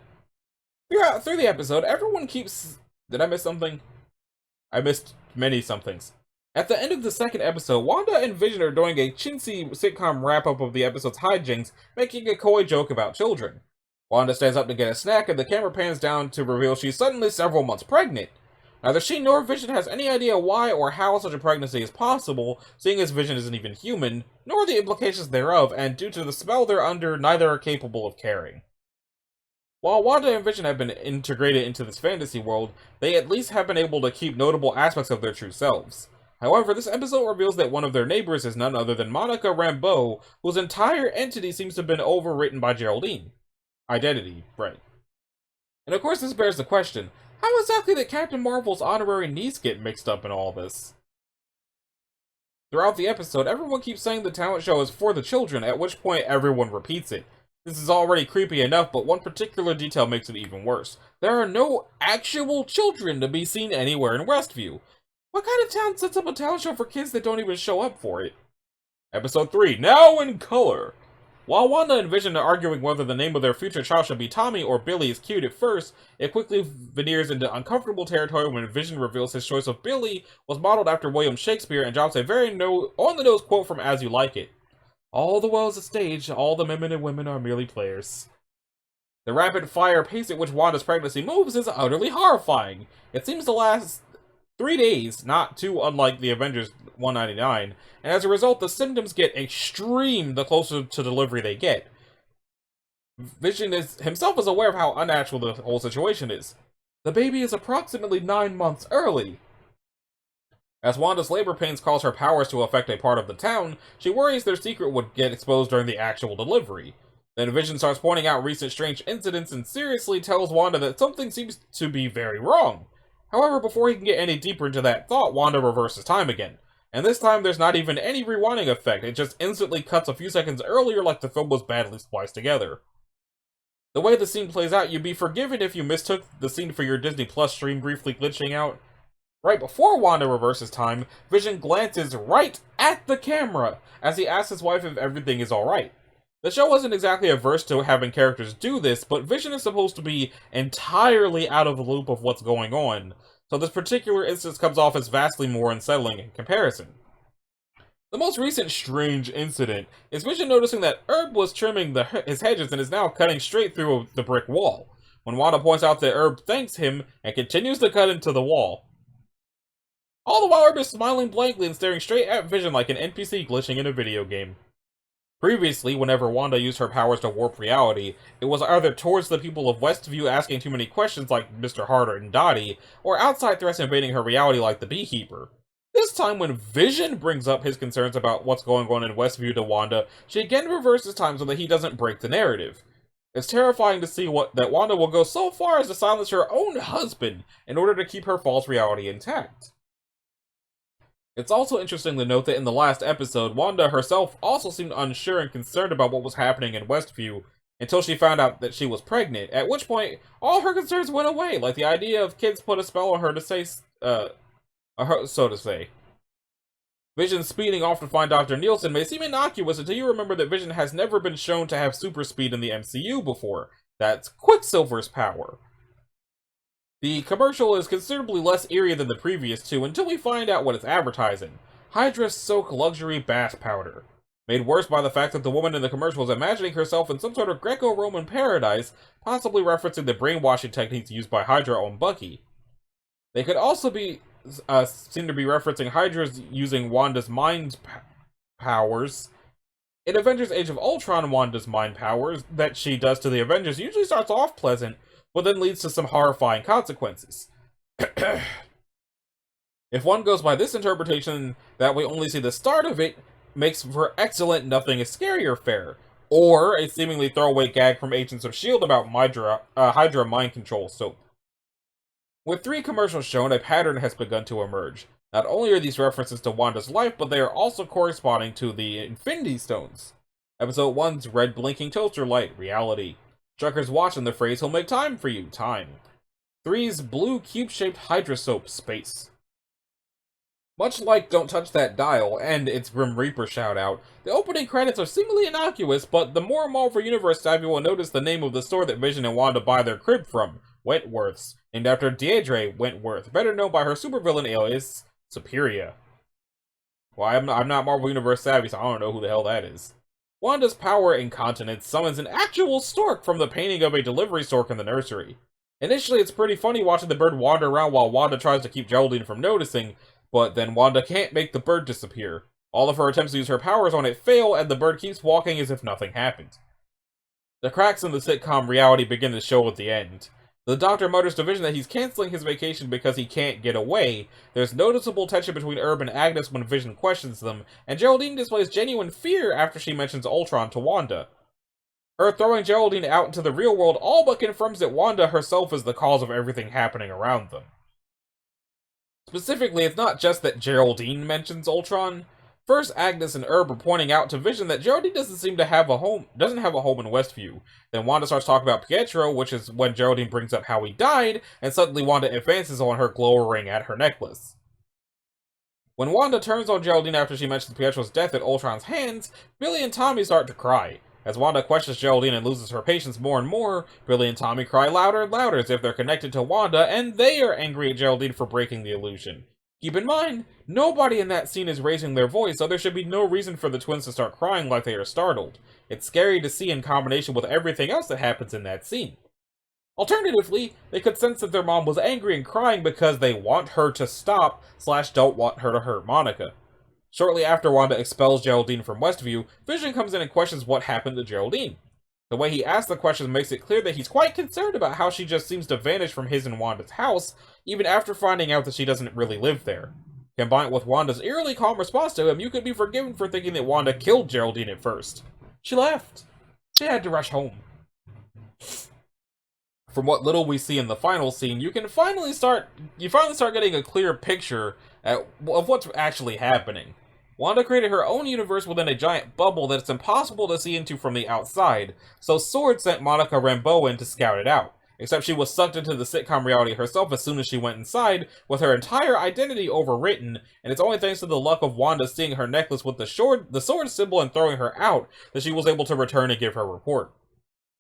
through the episode, everyone keeps... Did I miss something? I missed many somethings. At the end of the second episode, Wanda and Vision are doing a chintzy sitcom wrap-up of the episode's hijinks, making a coy joke about children. Wanda stands up to get a snack, and the camera pans down to reveal she's suddenly several months pregnant. Neither she nor Vision has any idea why or how such a pregnancy is possible, seeing as Vision isn't even human, nor the implications thereof, and due to the spell they're under, neither are capable of caring. While Wanda and Vision have been integrated into this fantasy world, they at least have been able to keep notable aspects of their true selves. However, this episode reveals that one of their neighbors is none other than Monica Rambeau, whose entire entity seems to have been overwritten by Geraldine. Identity, right. And of course this bears the question, how exactly did Captain Marvel's honorary niece get mixed up in all this? Throughout the episode, everyone keeps saying the talent show is for the children, at which point everyone repeats it. This is already creepy enough, but one particular detail makes it even worse. There are no actual children to be seen anywhere in Westview. What kind of town sets up a talent show for kids that don't even show up for it? Episode 3, now in color! While Wanda and Vision are arguing whether the name of their future child should be Tommy or Billy is cute at first, it quickly veers into uncomfortable territory when Vision reveals his choice of Billy was modeled after William Shakespeare and drops a very on-the-nose quote from As You Like It. "All the world's a stage, all the men and women are merely players." The rapid-fire pace at which Wanda's pregnancy moves is utterly horrifying. It seems to last 3 days, not too unlike the Avengers 199, and as a result, the symptoms get extreme the closer to delivery they get. Vision himself is aware of how unnatural the whole situation is. The baby is approximately 9 months early. As Wanda's labor pains cause her powers to affect a part of the town, she worries their secret would get exposed during the actual delivery. Then Vision starts pointing out recent strange incidents and seriously tells Wanda that something seems to be very wrong. However, before he can get any deeper into that thought, Wanda reverses time again. And this time there's not even any rewinding effect, it just instantly cuts a few seconds earlier like the film was badly spliced together. The way the scene plays out, you'd be forgiven if you mistook the scene for your Disney Plus stream briefly glitching out. Right before Wanda reverses time, Vision glances right at the camera as he asks his wife if everything is alright. The show wasn't exactly averse to having characters do this, but Vision is supposed to be entirely out of the loop of what's going on, so this particular instance comes off as vastly more unsettling in comparison. The most recent strange incident is Vision noticing that Herb was trimming his hedges and is now cutting straight through the brick wall, when Wanda points out that Herb thanks him and continues to cut into the wall. All the while Herb is smiling blankly and staring straight at Vision like an NPC glitching in a video game. Previously, whenever Wanda used her powers to warp reality, it was either towards the people of Westview asking too many questions like Mr. Harder and Dottie, or outside threats invading her reality like the Beekeeper. This time, when Vision brings up his concerns about what's going on in Westview to Wanda, she again reverses time so that he doesn't break the narrative. It's terrifying to see that Wanda will go so far as to silence her own husband in order to keep her false reality intact. It's also interesting to note that in the last episode, Wanda herself also seemed unsure and concerned about what was happening in Westview until she found out that she was pregnant, at which point all her concerns went away, like the idea of kids put a spell on her to say, so to say. Vision speeding off to find Dr. Nielsen may seem innocuous until you remember that Vision has never been shown to have super speed in the MCU before. That's Quicksilver's power. The commercial is considerably less eerie than the previous two until we find out what it's advertising. Hydra Soak Luxury Bath Powder. Made worse by the fact that the woman in the commercial is imagining herself in some sort of Greco-Roman paradise, possibly referencing the brainwashing techniques used by Hydra on Bucky. They could also be seem to be referencing Hydra's using Wanda's mind powers. In Avengers Age of Ultron, Wanda's mind powers that she does to the Avengers usually starts off pleasant, but then leads to some horrifying consequences. If one goes by this interpretation, that we only see the start of it makes for excellent Nothing is Scarier fare, or a seemingly throwaway gag from Agents of S.H.I.E.L.D. about Hydra mind control soap. With 3 commercials shown, a pattern has begun to emerge. Not only are these references to Wanda's life, but they are also corresponding to the Infinity Stones. Episode 1's red blinking toaster light, reality. Strucker's watch and the phrase, he'll make time for you, time. 3's blue cube-shaped Hydra soap, space. Much like Don't Touch That Dial and its Grim Reaper shout-out, the opening credits are seemingly innocuous, but the more Marvel Universe savvy will notice the name of the store that Vision and Wanda buy their crib from, Wentworth's, named after Deirdre Wentworth, better known by her supervillain alias, Superior. Well, I'm not Marvel Universe savvy, so I don't know who the hell that is. Wanda's power incontinence summons an actual stork from the painting of a delivery stork in the nursery. Initially, it's pretty funny watching the bird wander around while Wanda tries to keep Geraldine from noticing, but then Wanda can't make the bird disappear. All of her attempts to use her powers on it fail, and the bird keeps walking as if nothing happened. The cracks in the sitcom reality begin to show at the end. The Doctor mutters to Vision that he's canceling his vacation because he can't get away. There's noticeable tension between Herb and Agnes when Vision questions them, and Geraldine displays genuine fear after she mentions Ultron to Wanda. Her throwing Geraldine out into the real world all but confirms that Wanda herself is the cause of everything happening around them. Specifically, it's not just that Geraldine mentions Ultron. First, Agnes and Herb are pointing out to Vision that Geraldine doesn't have a home in Westview. Then Wanda starts talking about Pietro, which is when Geraldine brings up how he died, and suddenly Wanda advances on her glowering at her necklace. When Wanda turns on Geraldine after she mentions Pietro's death at Ultron's hands, Billy and Tommy start to cry. As Wanda questions Geraldine and loses her patience more and more, Billy and Tommy cry louder and louder as if they're connected to Wanda, and they are angry at Geraldine for breaking the illusion. Keep in mind, nobody in that scene is raising their voice, so there should be no reason for the twins to start crying like they are startled. It's scary to see in combination with everything else that happens in that scene. Alternatively, they could sense that their mom was angry and crying because they want her to stop / don't want her to hurt Monica. Shortly after Wanda expels Geraldine from Westview, Vision comes in and questions what happened to Geraldine. The way he asks the question makes it clear that he's quite concerned about how she just seems to vanish from his and Wanda's house, even after finding out that she doesn't really live there. Combined with Wanda's eerily calm response to him, you could be forgiven for thinking that Wanda killed Geraldine at first. She left. She had to rush home. From what little we see in the final scene, you finally start getting a clear picture of what's actually happening. Wanda created her own universe within a giant bubble that it's impossible to see into from the outside, so S.W.O.R.D. sent Monica Rambeau in to scout it out. Except she was sucked into the sitcom reality herself as soon as she went inside, with her entire identity overwritten, and it's only thanks to the luck of Wanda seeing her necklace with the sword symbol and throwing her out that she was able to return and give her report.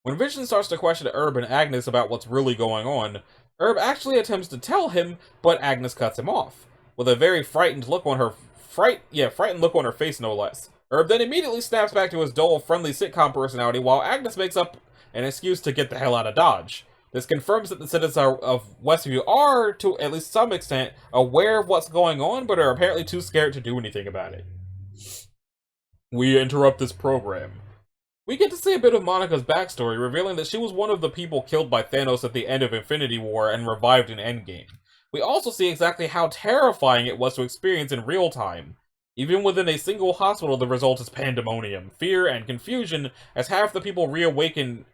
When Vision starts to question Herb and Agnes about what's really going on, Herb actually attempts to tell him, but Agnes cuts him off, with a very frightened look on her face, no less. Herb then immediately snaps back to his dull, friendly sitcom personality while Agnes makes up an excuse to get the hell out of Dodge. This confirms that the citizens of Westview are, to at least some extent, aware of what's going on, but are apparently too scared to do anything about it. We interrupt this program. We get to see a bit of Monica's backstory, revealing that she was one of the people killed by Thanos at the end of Infinity War and revived in Endgame. We also see exactly how terrifying it was to experience in real time. Even within a single hospital, the result is pandemonium, fear, and confusion, as half the people reawaken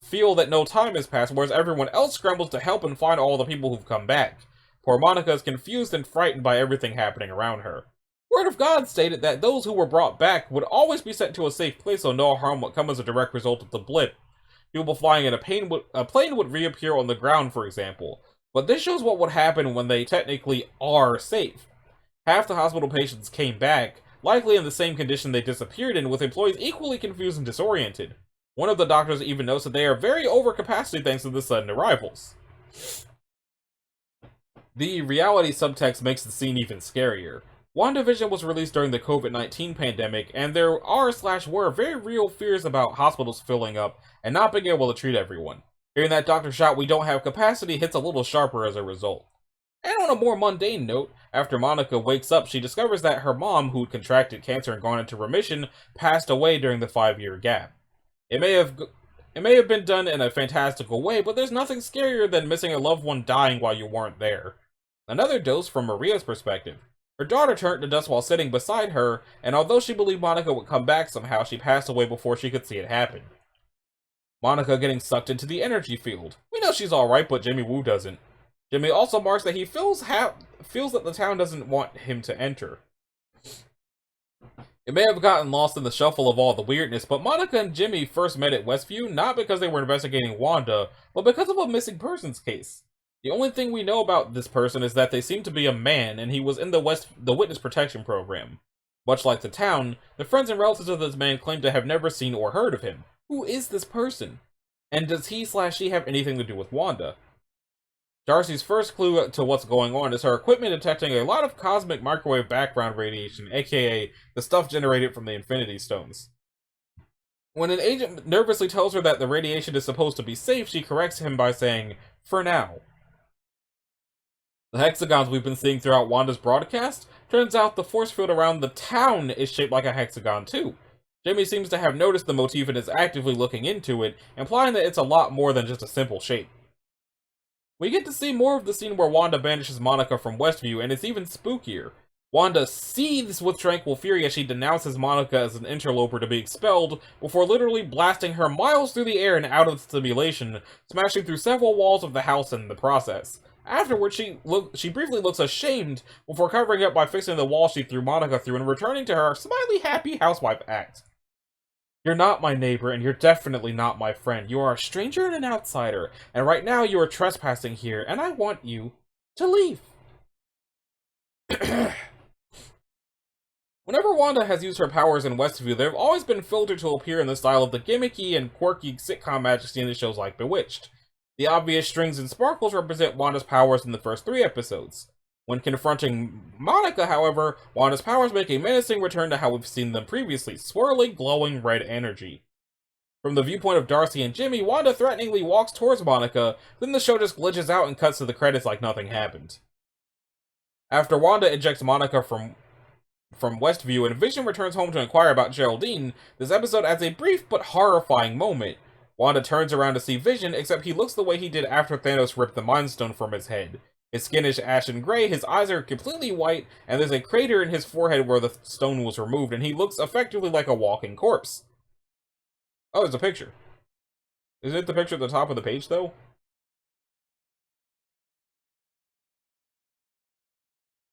feel that no time has passed, whereas everyone else scrambles to help and find all the people who've come back. Poor Monica is confused and frightened by everything happening around her. Word of God stated that those who were brought back would always be sent to a safe place so no harm would come as a direct result of the blip. People flying in a plane would reappear on the ground, for example. But this shows what would happen when they technically are safe. Half the hospital patients came back, likely in the same condition they disappeared in, with employees equally confused and disoriented. One of the doctors even notes that they are very over capacity thanks to the sudden arrivals. The reality subtext makes the scene even scarier. WandaVision was released during the COVID-19 pandemic, and there were very real fears about hospitals filling up and not being able to treat everyone. Hearing that doctor shout, "We don't have capacity," hits a little sharper as a result. And on a more mundane note, after Monica wakes up, she discovers that her mom, who'd contracted cancer and gone into remission, passed away during the 5-year gap. It may have been done in a fantastical way, but there's nothing scarier than missing a loved one dying while you weren't there. Another dose from Maria's perspective. Her daughter turned to dust while sitting beside her, and although she believed Monica would come back somehow, she passed away before she could see it happen. Monica getting sucked into the energy field. We know she's alright, but Jimmy Woo doesn't. Jimmy also marks that he feels that the town doesn't want him to enter. It may have gotten lost in the shuffle of all the weirdness, but Monica and Jimmy first met at Westview not because they were investigating Wanda, but because of a missing persons case. The only thing we know about this person is that they seem to be a man, and he was in the Witness Protection Program. Much like the town, the friends and relatives of this man claim to have never seen or heard of him. Who is this person? And does he/she have anything to do with Wanda? Darcy's first clue to what's going on is her equipment detecting a lot of cosmic microwave background radiation, aka the stuff generated from the Infinity Stones. When an agent nervously tells her that the radiation is supposed to be safe, she corrects him by saying, "For now." The hexagons we've been seeing throughout Wanda's broadcast, turns out the force field around the town is shaped like a hexagon too. Jimmy seems to have noticed the motif and is actively looking into it, implying that it's a lot more than just a simple shape. We get to see more of the scene where Wanda banishes Monica from Westview, and it's even spookier. Wanda seethes with tranquil fury as she denounces Monica as an interloper to be expelled, before literally blasting her miles through the air and out of the simulation, smashing through several walls of the house in the process. Afterwards, she briefly looks ashamed, before covering up by fixing the wall she threw Monica through and returning to her smiley, happy housewife act. "You're not my neighbor, and you're definitely not my friend. You are a stranger and an outsider, and right now you are trespassing here, and I want you to leave." Whenever Wanda has used her powers in Westview, they've always been filtered to appear in the style of the gimmicky and quirky sitcom magic seen in shows like Bewitched. The obvious strings and sparkles represent Wanda's powers in the first 3 episodes. When confronting Monica, however, Wanda's powers make a menacing return to how we've seen them previously, swirling, glowing red energy. From the viewpoint of Darcy and Jimmy, Wanda threateningly walks towards Monica, then the show just glitches out and cuts to the credits like nothing happened. After Wanda ejects Monica from Westview and Vision returns home to inquire about Geraldine, this episode adds a brief but horrifying moment. Wanda turns around to see Vision, except he looks the way he did after Thanos ripped the Mind Stone from his head. His skin is ashen gray, his eyes are completely white, and there's a crater in his forehead where the stone was removed, and he looks effectively like a walking corpse. Oh, there's a picture. Isn't it the picture at the top of the page, though?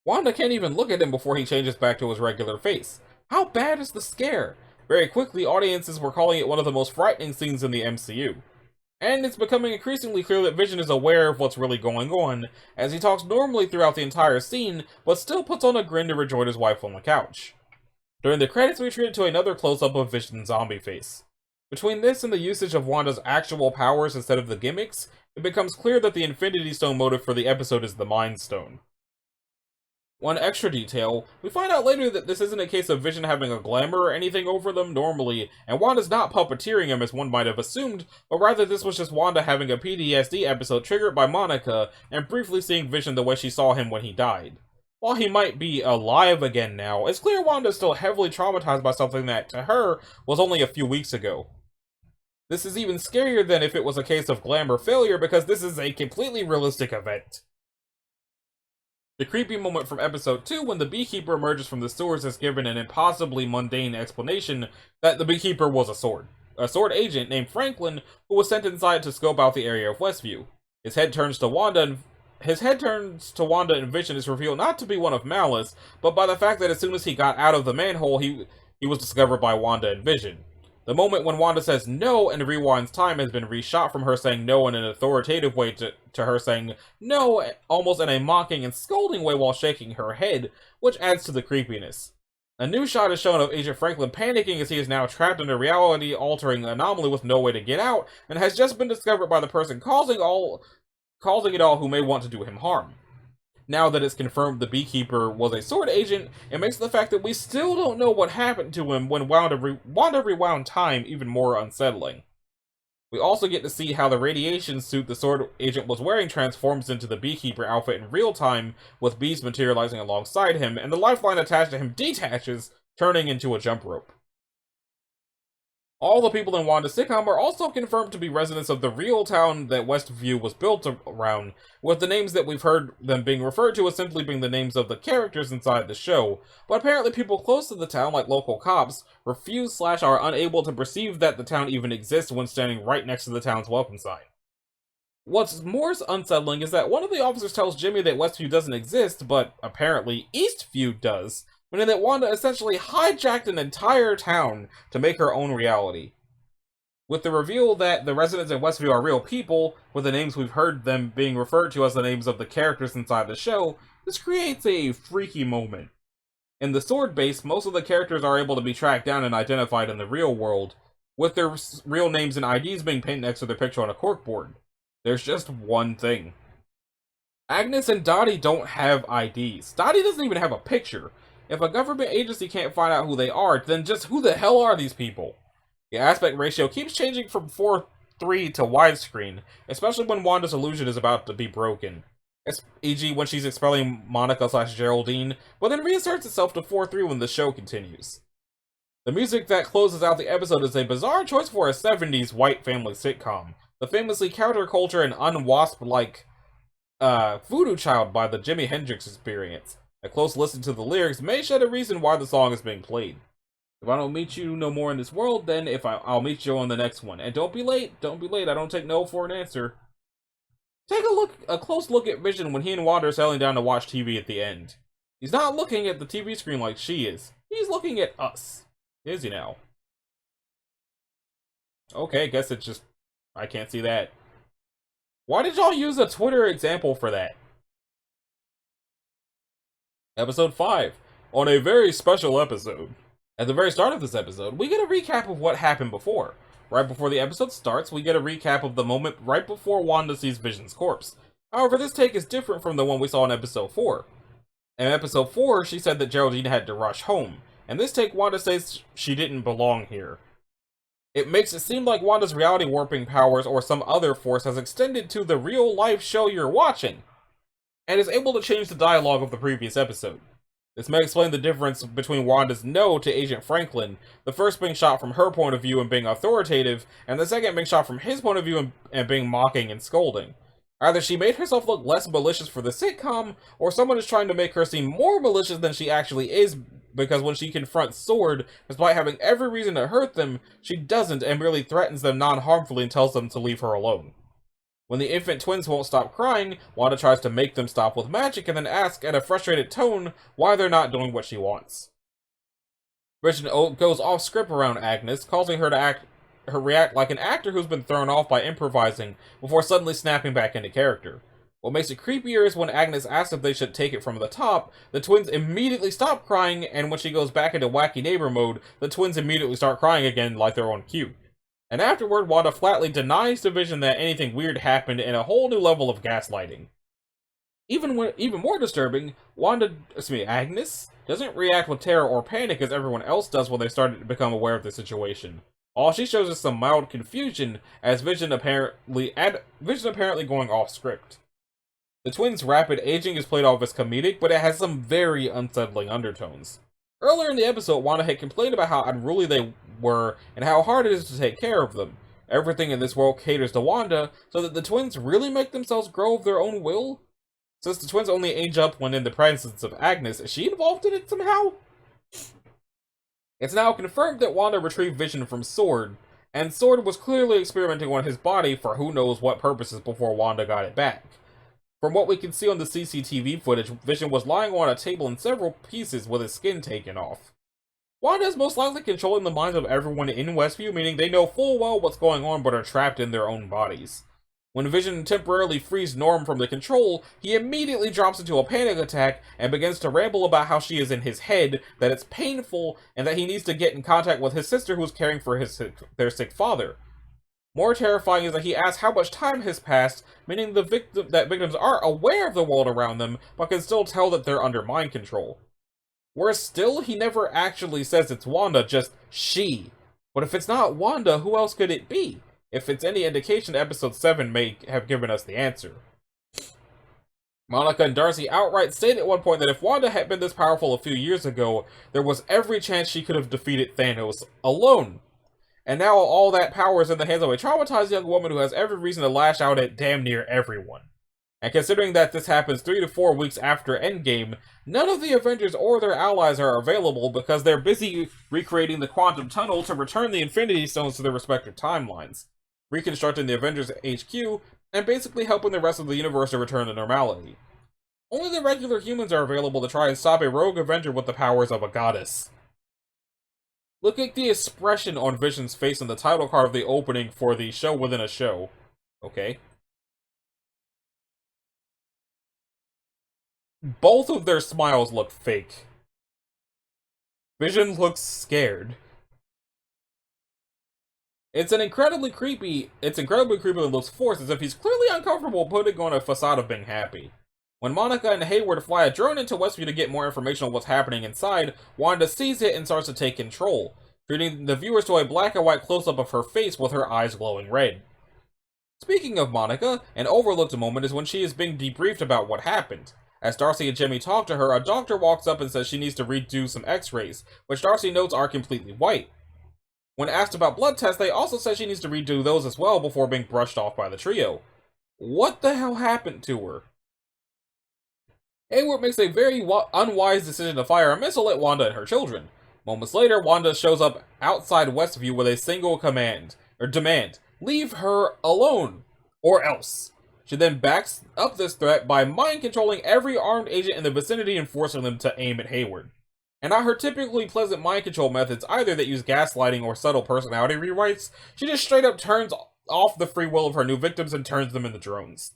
Wanda can't even look at him before he changes back to his regular face. How bad is the scare? Very quickly, audiences were calling it one of the most frightening scenes in the MCU. And it's becoming increasingly clear that Vision is aware of what's really going on, as he talks normally throughout the entire scene, but still puts on a grin to rejoin his wife on the couch. During the credits, we treated to another close-up of Vision's zombie face. Between this and the usage of Wanda's actual powers instead of the gimmicks, it becomes clear that the Infinity Stone motive for the episode is the Mind Stone. One extra detail, we find out later that this isn't a case of Vision having a glamour or anything over them normally, and Wanda's not puppeteering him as one might have assumed, but rather this was just Wanda having a PTSD episode triggered by Monica, and briefly seeing Vision the way she saw him when he died. While he might be alive again now, it's clear Wanda's still heavily traumatized by something that, to her, was only a few weeks ago. This is even scarier than if it was a case of glamour failure, because this is a completely realistic event. The creepy moment from episode 2 when the beekeeper emerges from the sewers is given an impossibly mundane explanation that the beekeeper was a sword agent named Franklin who was sent inside to scope out the area of Westview. His head turns to Wanda and Vision is revealed not to be one of malice, but by the fact that as soon as he got out of the manhole, he was discovered by Wanda and Vision. The moment when Wanda says no and rewinds time has been reshot from her saying no in an authoritative way to her saying no almost in a mocking and scolding way while shaking her head, which adds to the creepiness. A new shot is shown of Agent Franklin panicking as he is now trapped in a reality-altering anomaly with no way to get out, and has just been discovered by the person causing it all who may want to do him harm. Now that it's confirmed the beekeeper was a sword agent, it makes the fact that we still don't know what happened to him when Wanda rewound time even more unsettling. We also get to see how the radiation suit the sword agent was wearing transforms into the beekeeper outfit in real time, with bees materializing alongside him, and the lifeline attached to him detaches, turning into a jump rope. All the people in Wanda's sitcom are also confirmed to be residents of the real town that Westview was built around, with the names that we've heard them being referred to as simply being the names of the characters inside the show, but apparently people close to the town, like local cops, refuse / are unable to perceive that the town even exists when standing right next to the town's welcome sign. What's more unsettling is that one of the officers tells Jimmy that Westview doesn't exist, but apparently Eastview does, meaning that Wanda essentially hijacked an entire town to make her own reality. With the reveal that the residents of Westview are real people, with the names we've heard them being referred to as the names of the characters inside the show, this creates a freaky moment. In the Sword base, most of the characters are able to be tracked down and identified in the real world, with their real names and IDs being painted next to their picture on a corkboard. There's just one thing. Agnes and Dottie don't have IDs. Dottie doesn't even have a picture. If a government agency can't find out who they are, then just who the hell are these people? The aspect ratio keeps changing from 4:3 to widescreen, especially when Wanda's illusion is about to be broken. E.g. when she's expelling Monica / Geraldine, but then reinserts itself to 4:3 when the show continues. The music that closes out the episode is a bizarre choice for a 70s white family sitcom, the famously counterculture and unwasp-like Voodoo Child by the Jimi Hendrix Experience. A close listen to the lyrics may shed a reason why the song is being played. If I don't meet you no more in this world, then I'll meet you on the next one. And don't be late, I don't take no for an answer. Take a close look at Vision when he and Wanda are settling down to watch TV at the end. He's not looking at the TV screen like she is. He's looking at us. Is he now? Okay, guess it's just... I can't see that. Why did y'all use a Twitter example for that? Episode 5. On a very special episode. At the very start of this episode, we get a recap of what happened before. Right before the episode starts, we get a recap of the moment right before Wanda sees Vision's corpse. However, this take is different from the one we saw in episode 4. In episode 4, she said that Geraldine had to rush home. And this take, Wanda says she didn't belong here. It makes it seem like Wanda's reality warping powers or some other force has extended to the real-life show you're watching, and is able to change the dialogue of the previous episode. This may explain the difference between Wanda's no to Agent Franklin, the first being shot from her point of view and being authoritative, and the second being shot from his point of view and being mocking and scolding. Either she made herself look less malicious for the sitcom, or someone is trying to make her seem more malicious than she actually is, because when she confronts Sword, despite having every reason to hurt them, she doesn't and merely threatens them non-harmfully and tells them to leave her alone. When the infant twins won't stop crying, Wanda tries to make them stop with magic and then asks at a frustrated tone why they're not doing what she wants. Vision goes off script around Agnes, causing her to react like an actor who's been thrown off by improvising before suddenly snapping back into character. What makes it creepier is when Agnes asks if they should take it from the top, the twins immediately stop crying, and when she goes back into wacky neighbor mode, the twins immediately start crying again like they're on cue. And afterward, Wanda flatly denies to Vision that anything weird happened in a whole new level of gaslighting. Even more disturbing, Agnes doesn't react with terror or panic as everyone else does when they started to become aware of the situation. All she shows is some mild confusion as Vision apparently going off script. The twins' rapid aging is played off as comedic, but it has some very unsettling undertones. Earlier in the episode, Wanda had complained about how unruly they were and how hard it is to take care of them. Everything in this world caters to Wanda, so that the twins really make themselves grow of their own will? Since the twins only age up when in the presence of Agnes, is she involved in it somehow? It's now confirmed that Wanda retrieved Vision from Sword, and Sword was clearly experimenting on his body for who knows what purposes before Wanda got it back. From what we can see on the CCTV footage, Vision was lying on a table in several pieces with his skin taken off. Wanda is most likely controlling the minds of everyone in Westview, meaning they know full well what's going on but are trapped in their own bodies. When Vision temporarily frees Norm from the control, he immediately drops into a panic attack and begins to ramble about how she is in his head, that it's painful, and that he needs to get in contact with his sister who's caring for their sick father. More terrifying is that he asks how much time has passed, meaning that victims are aware of the world around them, but can still tell that they're under mind control. Worse still, he never actually says it's Wanda, just she. But if it's not Wanda, who else could it be? If it's any indication, episode 7 may have given us the answer. Monica and Darcy outright stated at one point that if Wanda had been this powerful a few years ago, there was every chance she could have defeated Thanos alone. And now all that power is in the hands of a traumatized young woman who has every reason to lash out at damn near everyone. And considering that this happens 3 to 4 weeks after Endgame, none of the Avengers or their allies are available because they're busy recreating the Quantum Tunnel to return the Infinity Stones to their respective timelines, reconstructing the Avengers HQ, and basically helping the rest of the universe to return to normality. Only the regular humans are available to try and stop a rogue Avenger with the powers of a goddess. Look at the expression on Vision's face in the title card of the opening for the show within a show. Okay? Both of their smiles look fake. Vision looks scared. It's incredibly creepy and looks forced, as if he's clearly uncomfortable putting on a facade of being happy. When Monica and Hayward fly a drone into Westview to get more information on what's happening inside, Wanda sees it and starts to take control, treating the viewers to a black and white close-up of her face with her eyes glowing red. Speaking of Monica, an overlooked moment is when she is being debriefed about what happened. As Darcy and Jimmy talk to her, a doctor walks up and says she needs to redo some x-rays, which Darcy notes are completely white. When asked about blood tests, they also say she needs to redo those as well before being brushed off by the trio. What the hell happened to her? Hayward makes a very unwise decision to fire a missile at Wanda and her children. Moments later, Wanda shows up outside Westview with a single demand. Leave her alone, or else. She then backs up this threat by mind-controlling every armed agent in the vicinity and forcing them to aim at Hayward. And not her typically pleasant mind control methods either that use gaslighting or subtle personality rewrites, she just straight up turns off the free will of her new victims and turns them into drones.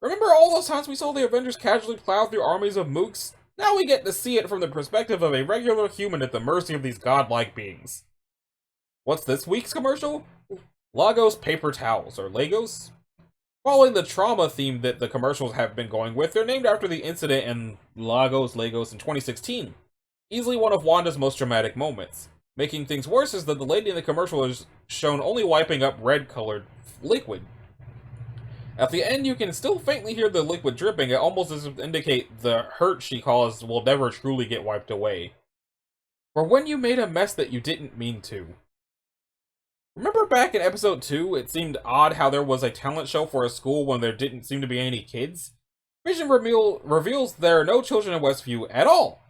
Remember all those times we saw the Avengers casually plow through armies of mooks? Now we get to see it from the perspective of a regular human at the mercy of these godlike beings. What's this week's commercial? Lagos paper towels, or Legos? Following the trauma theme that the commercials have been going with, they're named after the incident in Legos in 2016. Easily one of Wanda's most dramatic moments. Making things worse is that the lady in the commercial is shown only wiping up red-colored liquid. At the end, you can still faintly hear the liquid dripping, it almost as if to indicate the hurt she caused will never truly get wiped away. Or when you made a mess that you didn't mean to. Remember back in episode 2, it seemed odd how there was a talent show for a school when there didn't seem to be any kids? Vision reveals there are no children in Westview at all,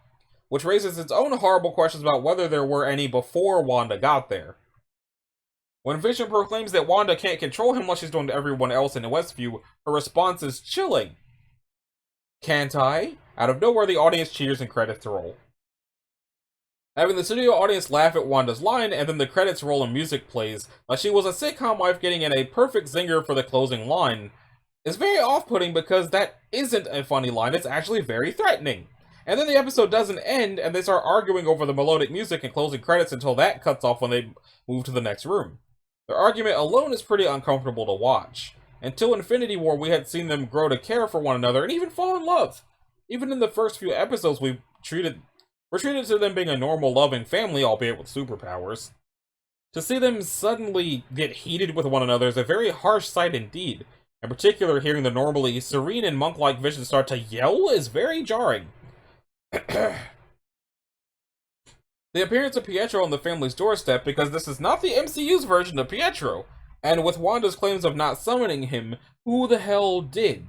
which raises its own horrible questions about whether there were any before Wanda got there. When Vision proclaims that Wanda can't control him like she's doing to everyone else in Westview, her response is chilling. Can't I? Out of nowhere, the audience cheers and credits roll. Having the studio audience laugh at Wanda's line, and then the credits roll and music plays, like she was a sitcom wife getting in a perfect zinger for the closing line, is very off-putting because that isn't a funny line, it's actually very threatening. And then the episode doesn't end, and they start arguing over the melodic music and closing credits until that cuts off when they move to the next room. Their argument alone is pretty uncomfortable to watch. Until Infinity War, we had seen them grow to care for one another and even fall in love. Even in the first few episodes, we're treated to them being a normal, loving family, albeit with superpowers. To see them suddenly get heated with one another is a very harsh sight indeed. In particular, hearing the normally serene and monk-like Vision start to yell is very jarring. The appearance of Pietro on the family's doorstep, because this is not the MCU's version of Pietro, and with Wanda's claims of not summoning him, who the hell did?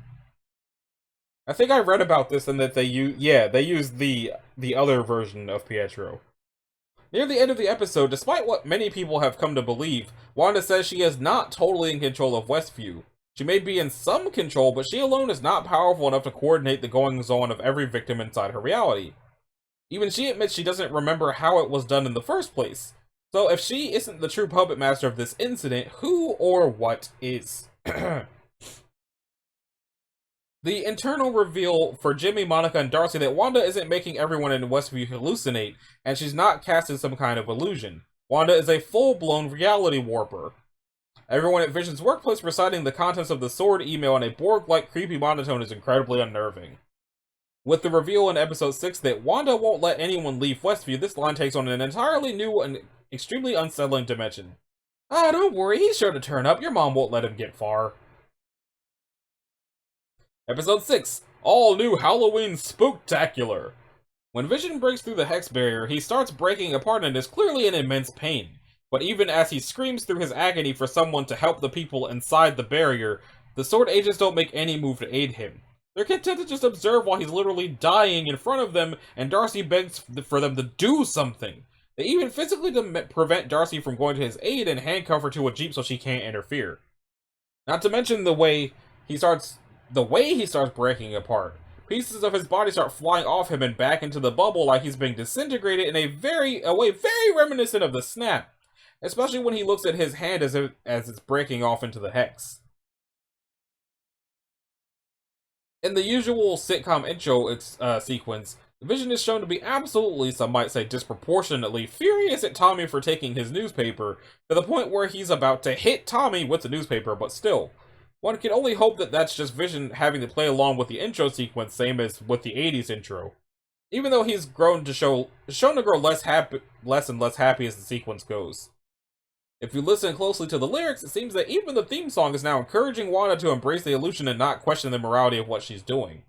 I think I read about this and that they used the other version of Pietro. Near the end of the episode, despite what many people have come to believe, Wanda says she is not totally in control of Westview. She may be in some control, but she alone is not powerful enough to coordinate the goings-on of every victim inside her reality. Even she admits she doesn't remember how it was done in the first place. So if she isn't the true puppet master of this incident, who or what is? The internal reveal for Jimmy, Monica, and Darcy that Wanda isn't making everyone in Westview hallucinate, and she's not casting some kind of illusion. Wanda is a full-blown reality warper. Everyone at Vision's workplace reciting the contents of the Sword email in a Borg-like creepy monotone is incredibly unnerving. With the reveal in episode 6 that Wanda won't let anyone leave Westview, this line takes on an entirely new and extremely unsettling dimension. Ah, don't worry, he's sure to turn up. Your mom won't let him get far. Episode 6, All New Halloween Spooktacular. When Vision breaks through the Hex barrier, he starts breaking apart and is clearly in immense pain. But even as he screams through his agony for someone to help the people inside the barrier, the Sword Agents don't make any move to aid him. They're content to just observe while he's literally dying in front of them, and Darcy begs for them to do something. They even physically prevent Darcy from going to his aid and handcuff her to a jeep so she can't interfere. Not to mention the way he starts breaking apart. Pieces of his body start flying off him and back into the bubble like he's being disintegrated in a way very reminiscent of the Snap, especially when he looks at his hand as it's breaking off into the Hex. In the usual sitcom intro sequence, Vision is shown to be absolutely, some might say disproportionately, furious at Tommy for taking his newspaper, to the point where he's about to hit Tommy with the newspaper, but still. One can only hope that that's just Vision having to play along with the intro sequence, same as with the 80s intro. Even though he's shown to grow less and less happy as the sequence goes. If you listen closely to the lyrics, it seems that even the theme song is now encouraging Wanda to embrace the illusion and not question the morality of what she's doing.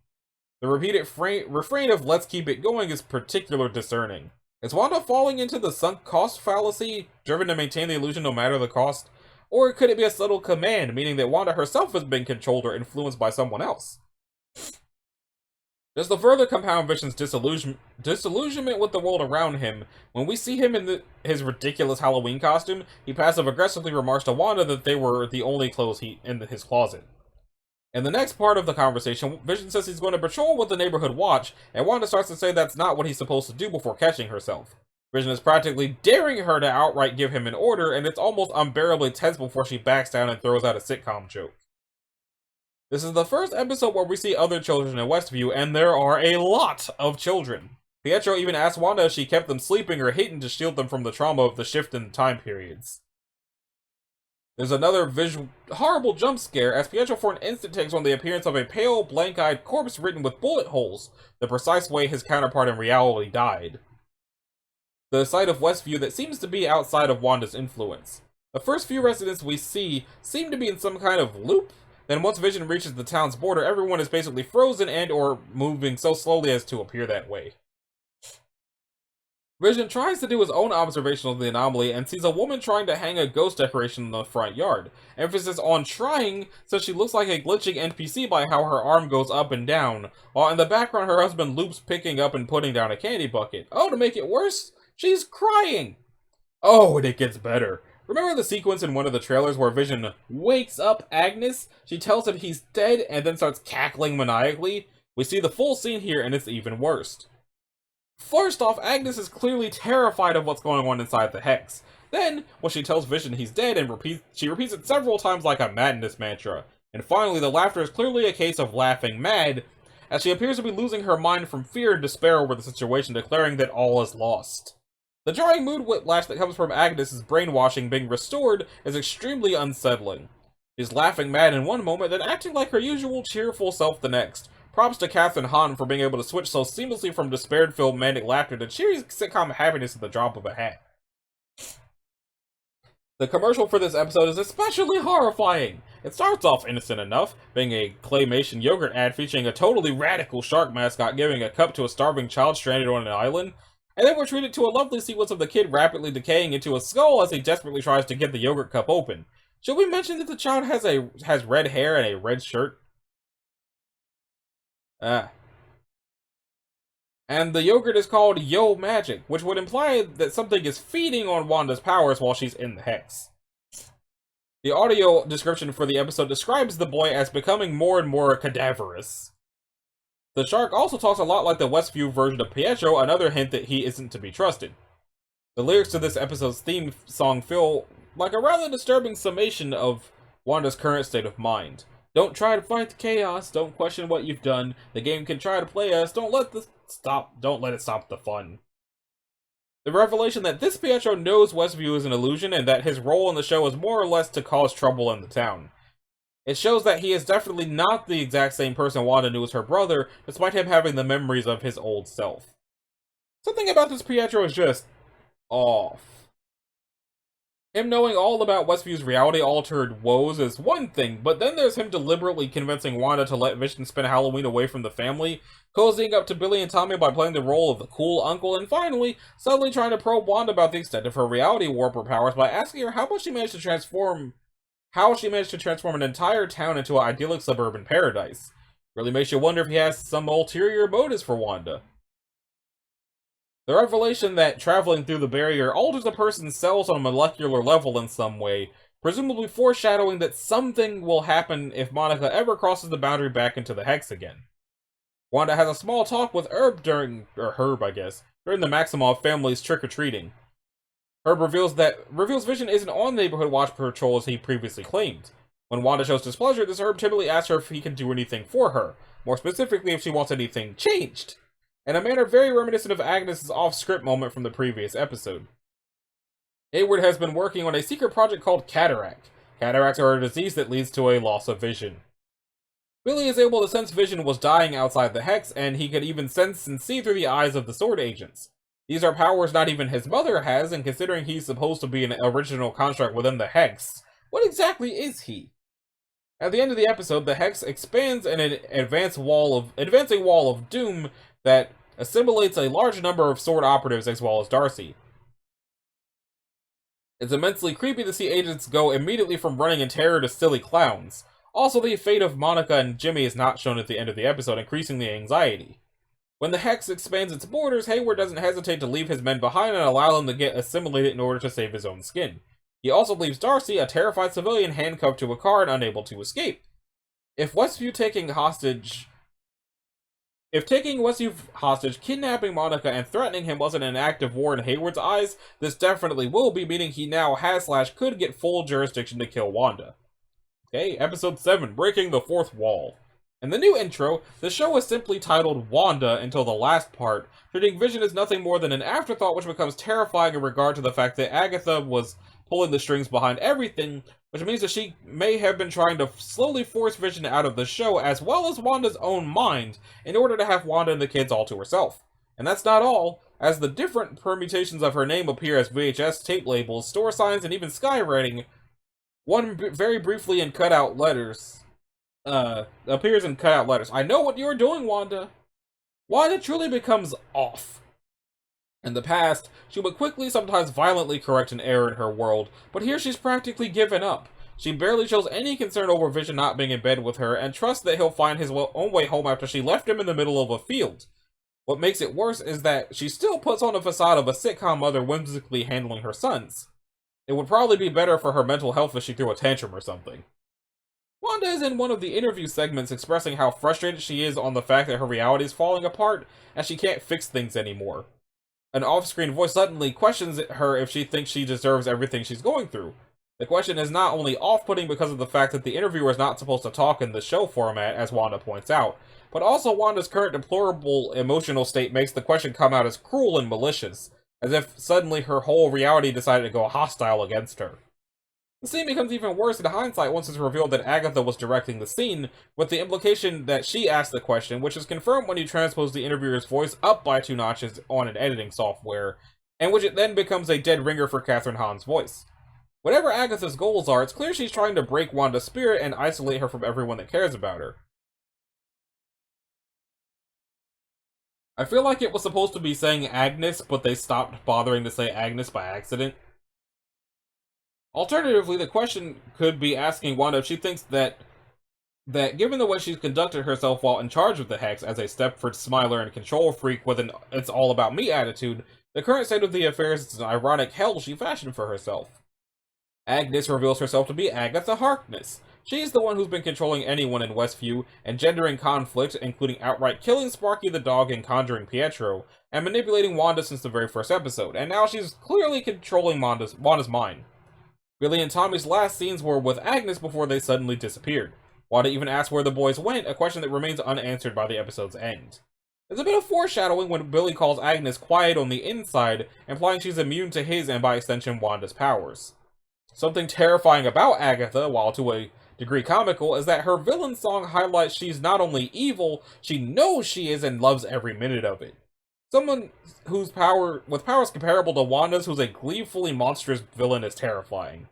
The repeated refrain of "let's keep it going" is particularly discerning. Is Wanda falling into the sunk cost fallacy, driven to maintain the illusion no matter the cost? Or could it be a subtle command, meaning that Wanda herself has been controlled or influenced by someone else? Just to further compound Vision's disillusionment with the world around him, when we see him in his ridiculous Halloween costume, he passive-aggressively remarks to Wanda that they were the only clothes in his closet. In the next part of the conversation, Vision says he's going to patrol with the neighborhood watch, and Wanda starts to say that's not what he's supposed to do before catching herself. Vision is practically daring her to outright give him an order, and it's almost unbearably tense before she backs down and throws out a sitcom joke. This is the first episode where we see other children in Westview, and there are a lot of children. Pietro even asks Wanda if she kept them sleeping or hidden to shield them from the trauma of the shift in time periods. There's another horrible jump scare as Pietro for an instant takes on the appearance of a pale, blank-eyed corpse written with bullet holes, the precise way his counterpart in reality died. The site of Westview that seems to be outside of Wanda's influence. The first few residents we see seem to be in some kind of loop. Then once Vision reaches the town's border, everyone is basically frozen and or moving so slowly as to appear that way. Vision tries to do his own observation of the anomaly and sees a woman trying to hang a ghost decoration in the front yard. Emphasis on trying, so she looks like a glitching NPC by how her arm goes up and down, while in the background her husband loops picking up and putting down a candy bucket. Oh, to make it worse, she's crying! Oh, and it gets better. Remember the sequence in one of the trailers where Vision wakes up Agnes? She tells him he's dead and then starts cackling maniacally? We see the full scene here and it's even worse. First off, Agnes is clearly terrified of what's going on inside the Hex. Then, when she tells Vision he's dead and she repeats it several times like a madness mantra. And finally, the laughter is clearly a case of laughing mad, as she appears to be losing her mind from fear and despair over the situation, declaring that all is lost. The jarring mood whiplash that comes from Agnes' brainwashing being restored is extremely unsettling. She's laughing mad in one moment, then acting like her usual cheerful self the next. Props to Catherine Hahn for being able to switch so seamlessly from despair-filled manic laughter to cheery sitcom happiness at the drop of a hat. The commercial for this episode is especially horrifying. It starts off innocent enough, being a claymation yogurt ad featuring a totally radical shark mascot giving a cup to a starving child stranded on an island. And then we're treated to a lovely sequence of the kid rapidly decaying into a skull as he desperately tries to get the yogurt cup open. Should we mention that the child has red hair and a red shirt? And the yogurt is called Yo Magic, which would imply that something is feeding on Wanda's powers while she's in the Hex. The audio description for the episode describes the boy as becoming more and more cadaverous. The shark also talks a lot like the Westview version of Pietro, another hint that he isn't to be trusted. The lyrics to this episode's theme song feel like a rather disturbing summation of Wanda's current state of mind. Don't try to fight the chaos, don't question what you've done, the game can try to play us, don't let it stop the fun. The revelation that this Pietro knows Westview is an illusion and that his role in the show is more or less to cause trouble in the town. It shows that he is definitely not the exact same person Wanda knew as her brother, despite him having the memories of his old self. Something about this Pietro is just off. Him knowing all about Westview's reality-altered woes is one thing, but then there's him deliberately convincing Wanda to let Vision spend Halloween away from the family, cozying up to Billy and Tommy by playing the role of the cool uncle, and finally, suddenly trying to probe Wanda about the extent of her reality warper powers by asking her how she managed to transform an entire town into an idyllic suburban paradise. Really makes you wonder if he has some ulterior motives for Wanda. The revelation that traveling through the barrier alters a person's cells on a molecular level in some way, presumably foreshadowing that something will happen if Monica ever crosses the boundary back into the Hex again. Wanda has a small talk with Herb during the Maximoff family's trick-or-treating. Herb reveals Vision isn't on neighborhood watch patrol as he previously claimed. When Wanda shows displeasure, this Herb typically asks her if he can do anything for her, more specifically if she wants anything changed, in a manner very reminiscent of Agnes' off-script moment from the previous episode. Hayward has been working on a secret project called Cataract. Cataracts are a disease that leads to a loss of vision. Billy is able to sense Vision was dying outside the Hex, and he could even sense and see through the eyes of the Sword agents. These are powers not even his mother has, and considering he's supposed to be an original construct within the Hex, what exactly is he? At the end of the episode, the Hex expands in an advancing wall of doom that assimilates a large number of Sword operatives as well as Darcy. It's immensely creepy to see agents go immediately from running in terror to silly clowns. Also, the fate of Monica and Jimmy is not shown at the end of the episode, increasing the anxiety. When the Hex expands its borders, Hayward doesn't hesitate to leave his men behind and allow them to get assimilated in order to save his own skin. He also leaves Darcy, a terrified civilian, handcuffed to a car and unable to escape. If taking Westview hostage, kidnapping Monica, and threatening him wasn't an act of war in Hayward's eyes, this definitely will be, meaning he now has/could get full jurisdiction to kill Wanda. Okay, episode 7, Breaking the Fourth Wall. In the new intro, the show is simply titled Wanda until the last part, treating Vision as nothing more than an afterthought, which becomes terrifying in regard to the fact that Agatha was pulling the strings behind everything, which means that she may have been trying to slowly force Vision out of the show, as well as Wanda's own mind, in order to have Wanda and the kids all to herself. And that's not all, as the different permutations of her name appear as VHS tape labels, store signs, and even skywriting, one very briefly in cutout letters, appears in cutout letters. I know what you're doing, Wanda. Wanda truly becomes off. In the past, she would quickly, sometimes violently correct an error in her world, but here she's practically given up. She barely shows any concern over Vision not being in bed with her, and trusts that he'll find his own way home after she left him in the middle of a field. What makes it worse is that she still puts on a facade of a sitcom mother whimsically handling her sons. It would probably be better for her mental health if she threw a tantrum or something. Wanda is in one of the interview segments expressing how frustrated she is on the fact that her reality is falling apart, and she can't fix things anymore. An off-screen voice suddenly questions her if she thinks she deserves everything she's going through. The question is not only off-putting because of the fact that the interviewer is not supposed to talk in the show format, as Wanda points out, but also Wanda's current deplorable emotional state makes the question come out as cruel and malicious, as if suddenly her whole reality decided to go hostile against her. The scene becomes even worse in hindsight once it's revealed that Agatha was directing the scene, with the implication that she asked the question, which is confirmed when you transpose the interviewer's voice up by 2 notches on an editing software, and which it then becomes a dead ringer for Catherine Hahn's voice. Whatever Agatha's goals are, it's clear she's trying to break Wanda's spirit and isolate her from everyone that cares about her. I feel like it was supposed to be saying Agnes, but they stopped bothering to say Agnes by accident. Alternatively, the question could be asking Wanda if she thinks that given the way she's conducted herself while in charge of the Hex as a Stepford Smiler and control freak with an it's all about me attitude, the current state of the affairs is an ironic hell she fashioned for herself. Agnes reveals herself to be Agatha Harkness. She's the one who's been controlling anyone in Westview, engendering conflict, including outright killing Sparky the dog and conjuring Pietro, and manipulating Wanda since the very first episode, and now she's clearly controlling Wanda's mind. Billy and Tommy's last scenes were with Agnes before they suddenly disappeared. Wanda even asked where the boys went, a question that remains unanswered by the episode's end. There's a bit of foreshadowing when Billy calls Agnes quiet on the inside, implying she's immune to his and by extension Wanda's powers. Something terrifying about Agatha, while to a degree comical, is that her villain song highlights she's not only evil, she knows she is and loves every minute of it. Someone with powers comparable to Wanda's, who's a gleefully monstrous villain, is terrifying.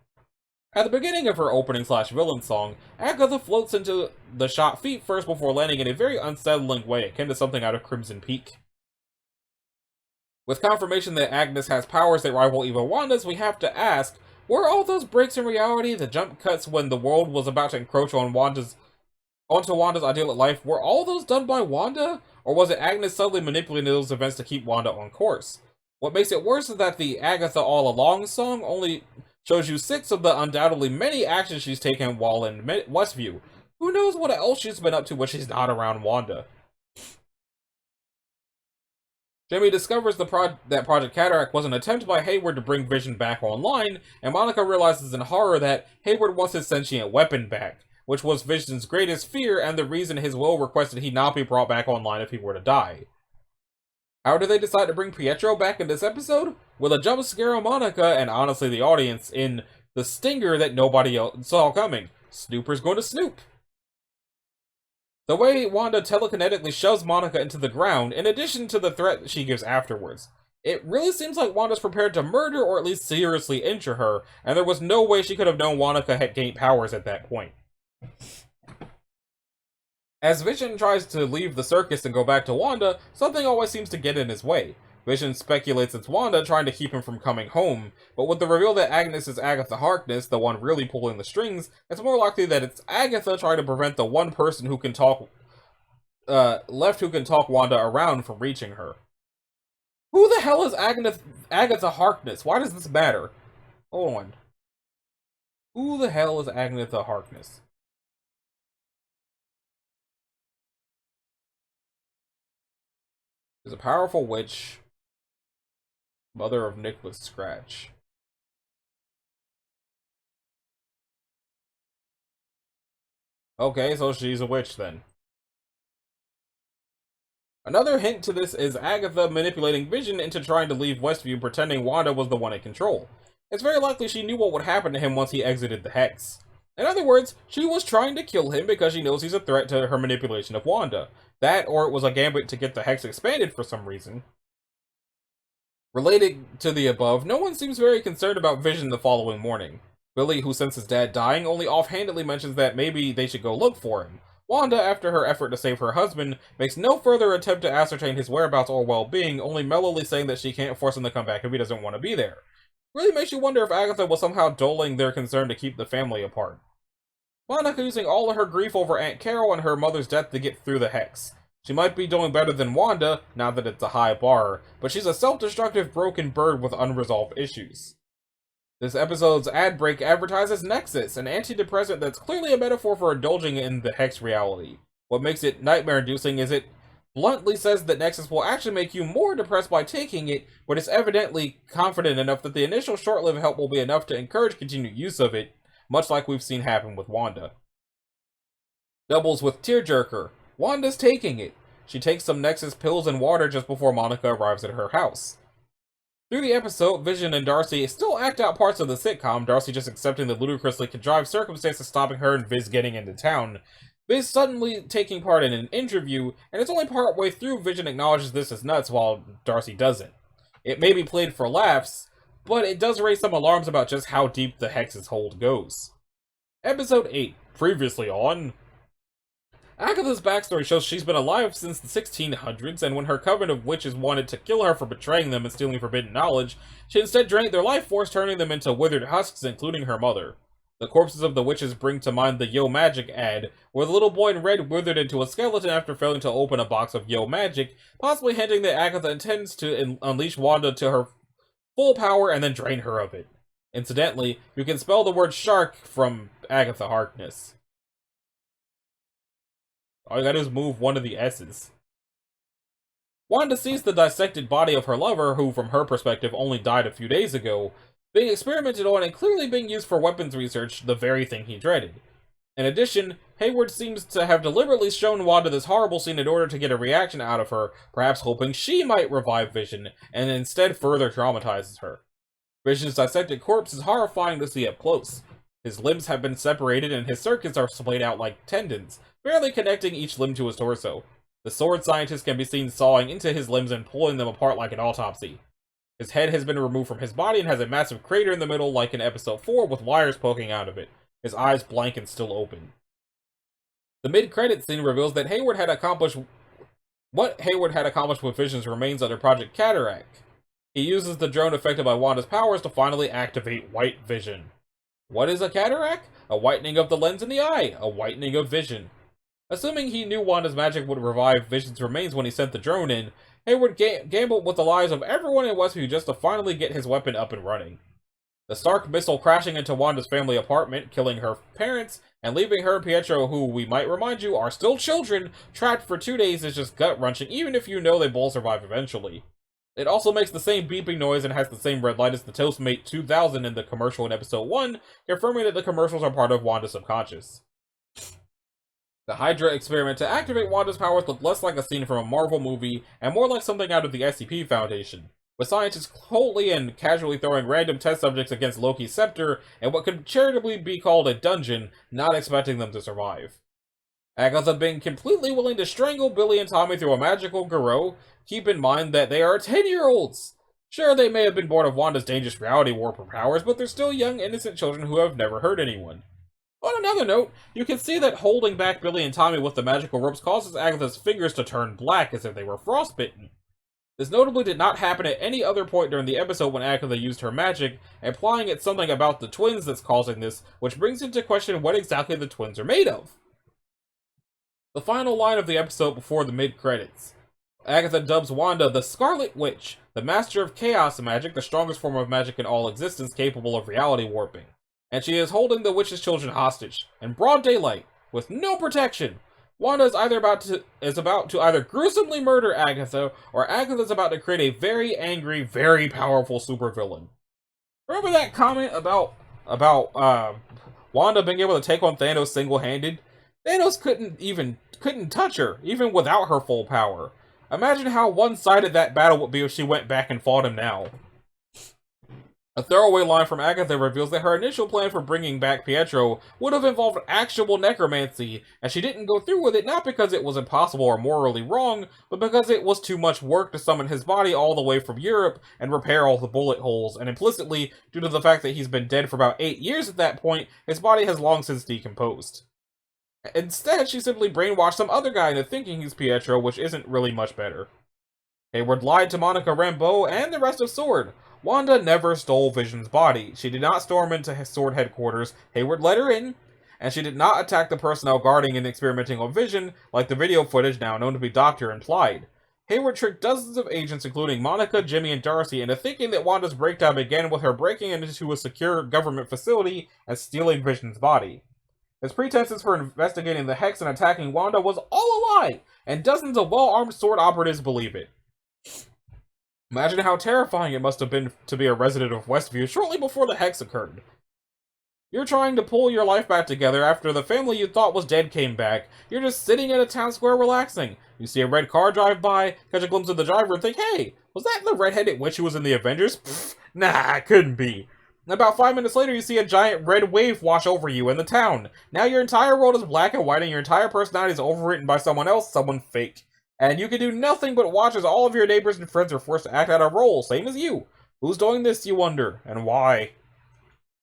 At the beginning of her opening/villain song, Agatha floats into the shot feet first before landing in a very unsettling way, akin to something out of Crimson Peak. With confirmation that Agnes has powers that rival even Wanda's, we have to ask, were all those breaks in reality, the jump cuts when the world was about to encroach on onto Wanda's idyllic life, were all those done by Wanda? Or was it Agnes subtly manipulating those events to keep Wanda on course? What makes it worse is that the Agatha All Along song only shows you 6 of the undoubtedly many actions she's taken while in Westview. Who knows what else she's been up to when she's not around Wanda? Jimmy discovers that Project Cataract was an attempt by Hayward to bring Vision back online, and Monica realizes in horror that Hayward wants his sentient weapon back, which was Vision's greatest fear and the reason his will requested he not be brought back online if he were to die. How do they decide to bring Pietro back in this episode? With a jump scare on Monica, and honestly the audience, in the stinger that nobody else saw coming. Snooper's going to snoop. The way Wanda telekinetically shoves Monica into the ground, in addition to the threat she gives afterwards. It really seems like Wanda's prepared to murder or at least seriously injure her, and there was no way she could have known Monica had gained powers at that point. As Vision tries to leave the circus and go back to Wanda, something always seems to get in his way. Vision speculates it's Wanda trying to keep him from coming home, but with the reveal that Agnes is Agatha Harkness, the one really pulling the strings, it's more likely that it's Agatha trying to prevent the one person who can talk Wanda around from reaching her. Who the hell is Agatha Harkness? Why does this matter? Hold on. Who the hell is Agatha Harkness? She's a powerful witch. Mother of Nicholas Scratch. Okay, so she's a witch then. Another hint to this is Agatha manipulating Vision into trying to leave Westview, pretending Wanda was the one in control. It's very likely she knew what would happen to him once he exited the Hex. In other words, she was trying to kill him because she knows he's a threat to her manipulation of Wanda. That, or it was a gambit to get the Hex expanded for some reason. Related to the above, no one seems very concerned about Vision the following morning. Billy, who senses Dad dying, only offhandedly mentions that maybe they should go look for him. Wanda, after her effort to save her husband, makes no further attempt to ascertain his whereabouts or well-being, only mellowly saying that she can't force him to come back if he doesn't want to be there. Really makes you wonder if Agatha was somehow dulling their concern to keep the family apart. Monica using all of her grief over Aunt Carol and her mother's death to get through the Hex. She might be doing better than Wanda, not that it's a high bar, but she's a self-destructive broken bird with unresolved issues. This episode's ad break advertises Nexus, an antidepressant that's clearly a metaphor for indulging in the Hex reality. What makes it nightmare-inducing is it bluntly says that Nexus will actually make you more depressed by taking it, but is evidently confident enough that the initial short-lived help will be enough to encourage continued use of it, much like we've seen happen with Wanda. Doubles with Tearjerker. Wanda's taking it. She takes some Nexus pills and water just before Monica arrives at her house. Through the episode, Vision and Darcy still act out parts of the sitcom, Darcy just accepting the ludicrously contrived circumstances stopping her and Viz getting into town. Viz suddenly taking part in an interview, and it's only part way through Vision acknowledges this is nuts while Darcy doesn't. It may be played for laughs, but it does raise some alarms about just how deep the Hex's hold goes. Episode 8, previously on... Agatha's backstory shows she's been alive since the 1600s, and when her coven of witches wanted to kill her for betraying them and stealing forbidden knowledge, she instead drained their life force, turning them into withered husks, including her mother. The corpses of the witches bring to mind the Yo Magic ad, where the little boy in red withered into a skeleton after failing to open a box of Yo Magic, possibly hinting that Agatha intends to unleash Wanda to her full power and then drain her of it. Incidentally, you can spell the word shark from Agatha Harkness. All you gotta do is move one of the S's. Wanda sees the dissected body of her lover, who from her perspective only died a few days ago, being experimented on and clearly being used for weapons research, the very thing he dreaded. In addition, Hayward seems to have deliberately shown Wanda this horrible scene in order to get a reaction out of her, perhaps hoping she might revive Vision, and instead further traumatizes her. Vision's dissected corpse is horrifying to see up close. His limbs have been separated and his circuits are splayed out like tendons, barely connecting each limb to his torso. The sword scientist can be seen sawing into his limbs and pulling them apart like an autopsy. His head has been removed from his body and has a massive crater in the middle like in episode 4 with wires poking out of it, his eyes blank and still open. The mid-credits scene reveals that Hayward had accomplished with Vision's remains under Project Cataract. He uses the drone affected by Wanda's powers to finally activate White Vision. What is a cataract? A whitening of the lens in the eye, a whitening of vision. Assuming he knew Wanda's magic would revive Vision's remains when he sent the drone in, Hayward gambled with the lives of everyone in Westview just to finally get his weapon up and running. The Stark missile crashing into Wanda's family apartment, killing her parents, and leaving her and Pietro, who we might remind you are still children, trapped for 2 days is just gut-wrenching even if you know they both survive eventually. It also makes the same beeping noise and has the same red light as the Toastmate 2000 in the commercial in episode 1, confirming that the commercials are part of Wanda's subconscious. The Hydra Experiment to activate Wanda's powers looked less like a scene from a Marvel movie and more like something out of the SCP Foundation, with scientists coldly and casually throwing random test subjects against Loki's scepter in what could charitably be called a dungeon, not expecting them to survive. Agatha being completely willing to strangle Billy and Tommy through a magical garrote. Keep in mind that they are 10-year-olds! Sure, they may have been born of Wanda's dangerous reality warper powers, but they're still young, innocent children who have never hurt anyone. On another note, you can see that holding back Billy and Tommy with the magical ropes causes Agatha's fingers to turn black as if they were frostbitten. This notably did not happen at any other point during the episode when Agatha used her magic, implying it's something about the twins that's causing this, which brings into question what exactly the twins are made of. The final line of the episode before the mid-credits. Agatha dubs Wanda the Scarlet Witch, the master of chaos magic, the strongest form of magic in all existence capable of reality warping. And she is holding the witch's children hostage, in broad daylight, with no protection. Wanda is about to either gruesomely murder Agatha, or Agatha's about to create a very angry, very powerful supervillain. Remember that comment about Wanda being able to take on Thanos single-handed? Thanos couldn't touch her, even without her full power. Imagine how one-sided that battle would be if she went back and fought him now. A throwaway line from Agatha reveals that her initial plan for bringing back Pietro would have involved actual necromancy, and she didn't go through with it not because it was impossible or morally wrong, but because it was too much work to summon his body all the way from Europe and repair all the bullet holes, and implicitly, due to the fact that he's been dead for about 8 years at that point, his body has long since decomposed. Instead, she simply brainwashed some other guy into thinking he's Pietro, which isn't really much better. Hayward lied to Monica Rambeau and the rest of S.W.O.R.D. Wanda never stole Vision's body. She did not storm into his S.W.O.R.D. headquarters. Hayward let her in, and she did not attack the personnel guarding and experimenting on Vision, like the video footage now known to be Doctor implied. Hayward tricked dozens of agents, including Monica, Jimmy, and Darcy, into thinking that Wanda's breakdown began with her breaking into a secure government facility and stealing Vision's body. His pretenses for investigating the Hex and attacking Wanda was all a lie, and dozens of well-armed S.W.O.R.D. operatives believe it. Imagine how terrifying it must have been to be a resident of Westview shortly before the Hex occurred. You're trying to pull your life back together after the family you thought was dead came back. You're just sitting in a town square relaxing. You see a red car drive by, catch a glimpse of the driver, and think, hey, was that the redheaded witch who was in the Avengers? Pfft, nah, it couldn't be. About 5 minutes later, you see a giant red wave wash over you in the town. Now your entire world is black and white, and your entire personality is overwritten by someone else, someone fake. And you can do nothing but watch as all of your neighbors and friends are forced to act out a role, same as you. Who's doing this, you wonder, and why?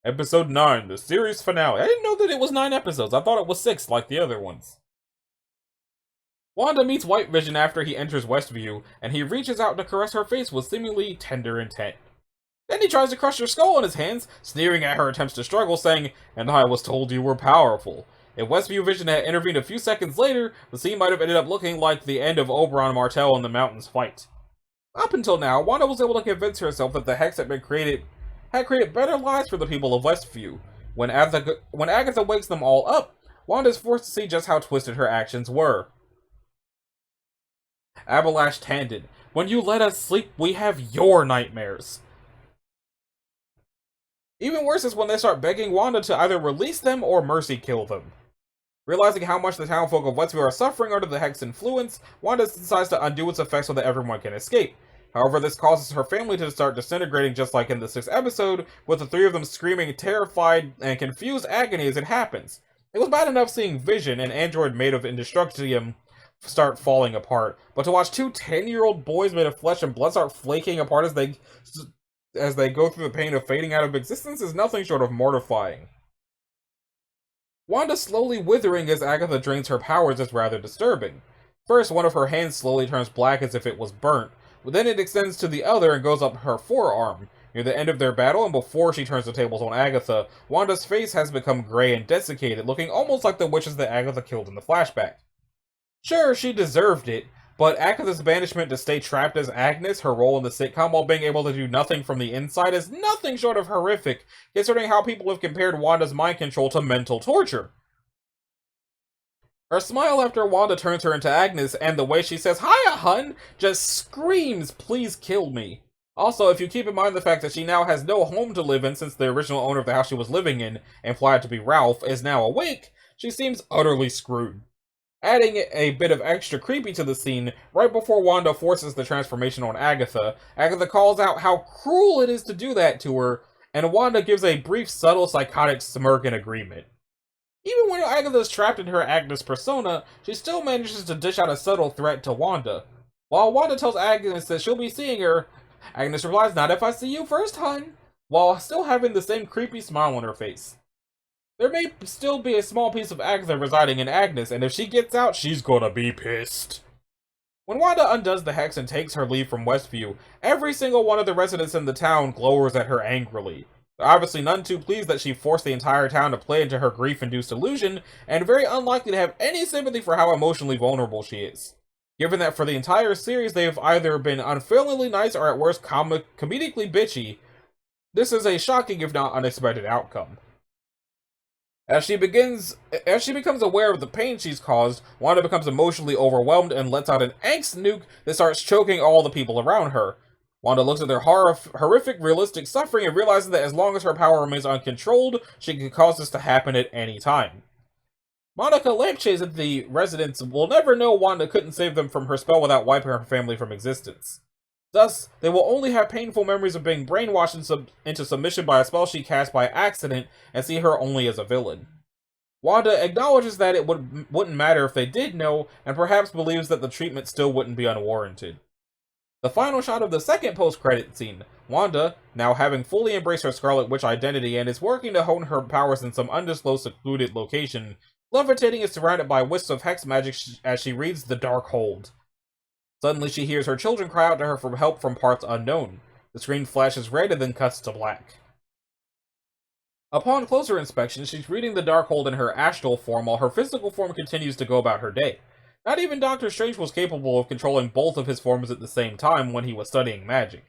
Episode 9, the series finale. I didn't know that it was 9 episodes. I thought it was 6, like the other ones. Wanda meets White Vision after he enters Westview, and he reaches out to caress her face with seemingly tender intent. Then he tries to crush her skull in his hands, sneering at her attempts to struggle, saying, "And I was told you were powerful." If Westview Vision had intervened a few seconds later, the scene might have ended up looking like the end of Oberon Martell and the Mountains fight. Up until now, Wanda was able to convince herself that the Hex had created better lives for the people of Westview. When Agatha wakes them all up, Wanda is forced to see just how twisted her actions were. Abelash Tandon, when you let us sleep, we have your nightmares. Even worse is when they start begging Wanda to either release them or mercy kill them. Realizing how much the townfolk of Westview are suffering under the Hex influence, Wanda decides to undo its effects so that everyone can escape. However, this causes her family to start disintegrating just like in the 6th episode, with the 3 of them screaming terrified and confused agony as it happens. It was bad enough seeing Vision, an android made of Indestructium, start falling apart, but to watch two 10-year-old boys made of flesh and blood start flaking apart as they go through the pain of fading out of existence is nothing short of mortifying. Wanda slowly withering as Agatha drains her powers is rather disturbing. First, one of her hands slowly turns black as if it was burnt, but then it extends to the other and goes up her forearm. Near the end of their battle, and before she turns the tables on Agatha, Wanda's face has become gray and desiccated, looking almost like the witches that Agatha killed in the flashback. Sure, she deserved it, but Agatha's banishment to stay trapped as Agnes, her role in the sitcom while being able to do nothing from the inside, is nothing short of horrific, considering how people have compared Wanda's mind control to mental torture. Her smile after Wanda turns her into Agnes, and the way she says, "Hiya, hun!" just screams, "Please kill me." Also, if you keep in mind the fact that she now has no home to live in since the original owner of the house she was living in, implied to be Ralph, is now awake, she seems utterly screwed. Adding a bit of extra creepy to the scene, right before Wanda forces the transformation on Agatha, Agatha calls out how cruel it is to do that to her, and Wanda gives a brief, subtle, psychotic smirk in agreement. Even when Agatha is trapped in her Agnes persona, she still manages to dish out a subtle threat to Wanda. While Wanda tells Agnes that she'll be seeing her, Agnes replies, "Not if I see you first, hun," while still having the same creepy smile on her face. There may still be a small piece of Agatha residing in Agnes, and if she gets out, she's gonna be pissed. When Wanda undoes the hex and takes her leave from Westview, every single one of the residents in the town glowers at her angrily. They're obviously none too pleased that she forced the entire town to play into her grief-induced illusion, and very unlikely to have any sympathy for how emotionally vulnerable she is. Given that for the entire series they have either been unfailingly nice or at worst comedically bitchy, this is a shocking if not unexpected outcome. As she becomes aware of the pain she's caused, Wanda becomes emotionally overwhelmed and lets out an angst nuke that starts choking all the people around her. Wanda looks at their horrific, realistic suffering and realizes that as long as her power remains uncontrolled, she can cause this to happen at any time. Monica lampshades that the residents will never know Wanda couldn't save them from her spell without wiping her family from existence. Thus, they will only have painful memories of being brainwashed into submission by a spell she cast by accident and see her only as a villain. Wanda acknowledges that it wouldn't matter if they did know, and perhaps believes that the treatment still wouldn't be unwarranted. The final shot of the second post-credit scene, Wanda, now having fully embraced her Scarlet Witch identity and is working to hone her powers in some undisclosed secluded location, levitating is surrounded by wisps of hex magic as she reads the Dark Hold. Suddenly she hears her children cry out to her for help from parts unknown. The screen flashes red and then cuts to black. Upon closer inspection, she's reading the Dark Hold in her astral form while her physical form continues to go about her day. Not even Doctor Strange was capable of controlling both of his forms at the same time when he was studying magic.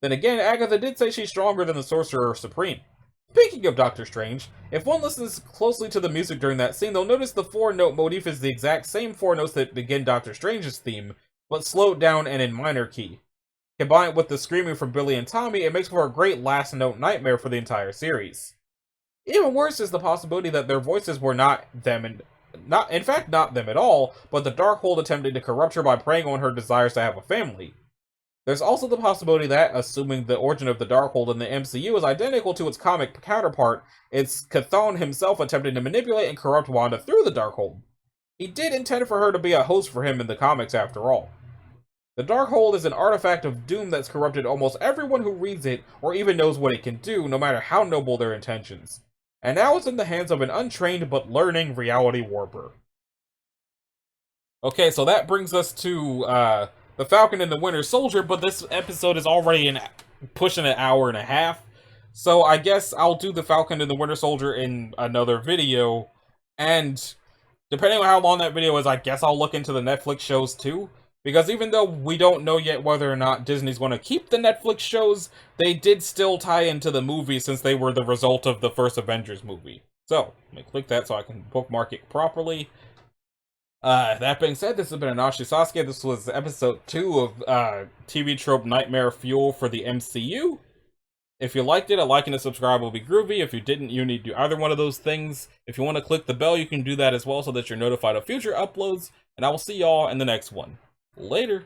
Then again, Agatha did say she's stronger than the Sorcerer Supreme. Speaking of Doctor Strange, if one listens closely to the music during that scene, they'll notice the 4-note motif is the exact same 4 notes that begin Doctor Strange's theme, but slowed down and in minor key. Combined with the screaming from Billy and Tommy, it makes for a great last note nightmare for the entire series. Even worse is the possibility that their voices were not them not them at all, but the Darkhold attempting to corrupt her by preying on her desires to have a family. There's also the possibility that, assuming the origin of the Darkhold in the MCU is identical to its comic counterpart, it's Chthon himself attempting to manipulate and corrupt Wanda through the Darkhold. He did intend for her to be a host for him in the comics after all. The Darkhold is an artifact of doom that's corrupted almost everyone who reads it or even knows what it can do, no matter how noble their intentions. And now it's in the hands of an untrained but learning reality warper. Okay, so that brings us to the Falcon and the Winter Soldier, but this episode is already pushing an hour and a half. So I guess I'll do the Falcon and the Winter Soldier in another video. And depending on how long that video is, I guess I'll look into the Netflix shows too. Because even though we don't know yet whether or not Disney's going to keep the Netflix shows, they did still tie into the movie since they were the result of the first Avengers movie. So, let me click that so I can bookmark it properly. That being said, this has been Anashi Sasuke. This was episode 2 of TV Trope Nightmare Fuel for the MCU. If you liked it, a like and a subscribe will be groovy. If you didn't, you need to do either one of those things. If you want to click the bell, you can do that as well so that you're notified of future uploads. And I will see y'all in the next one. Later.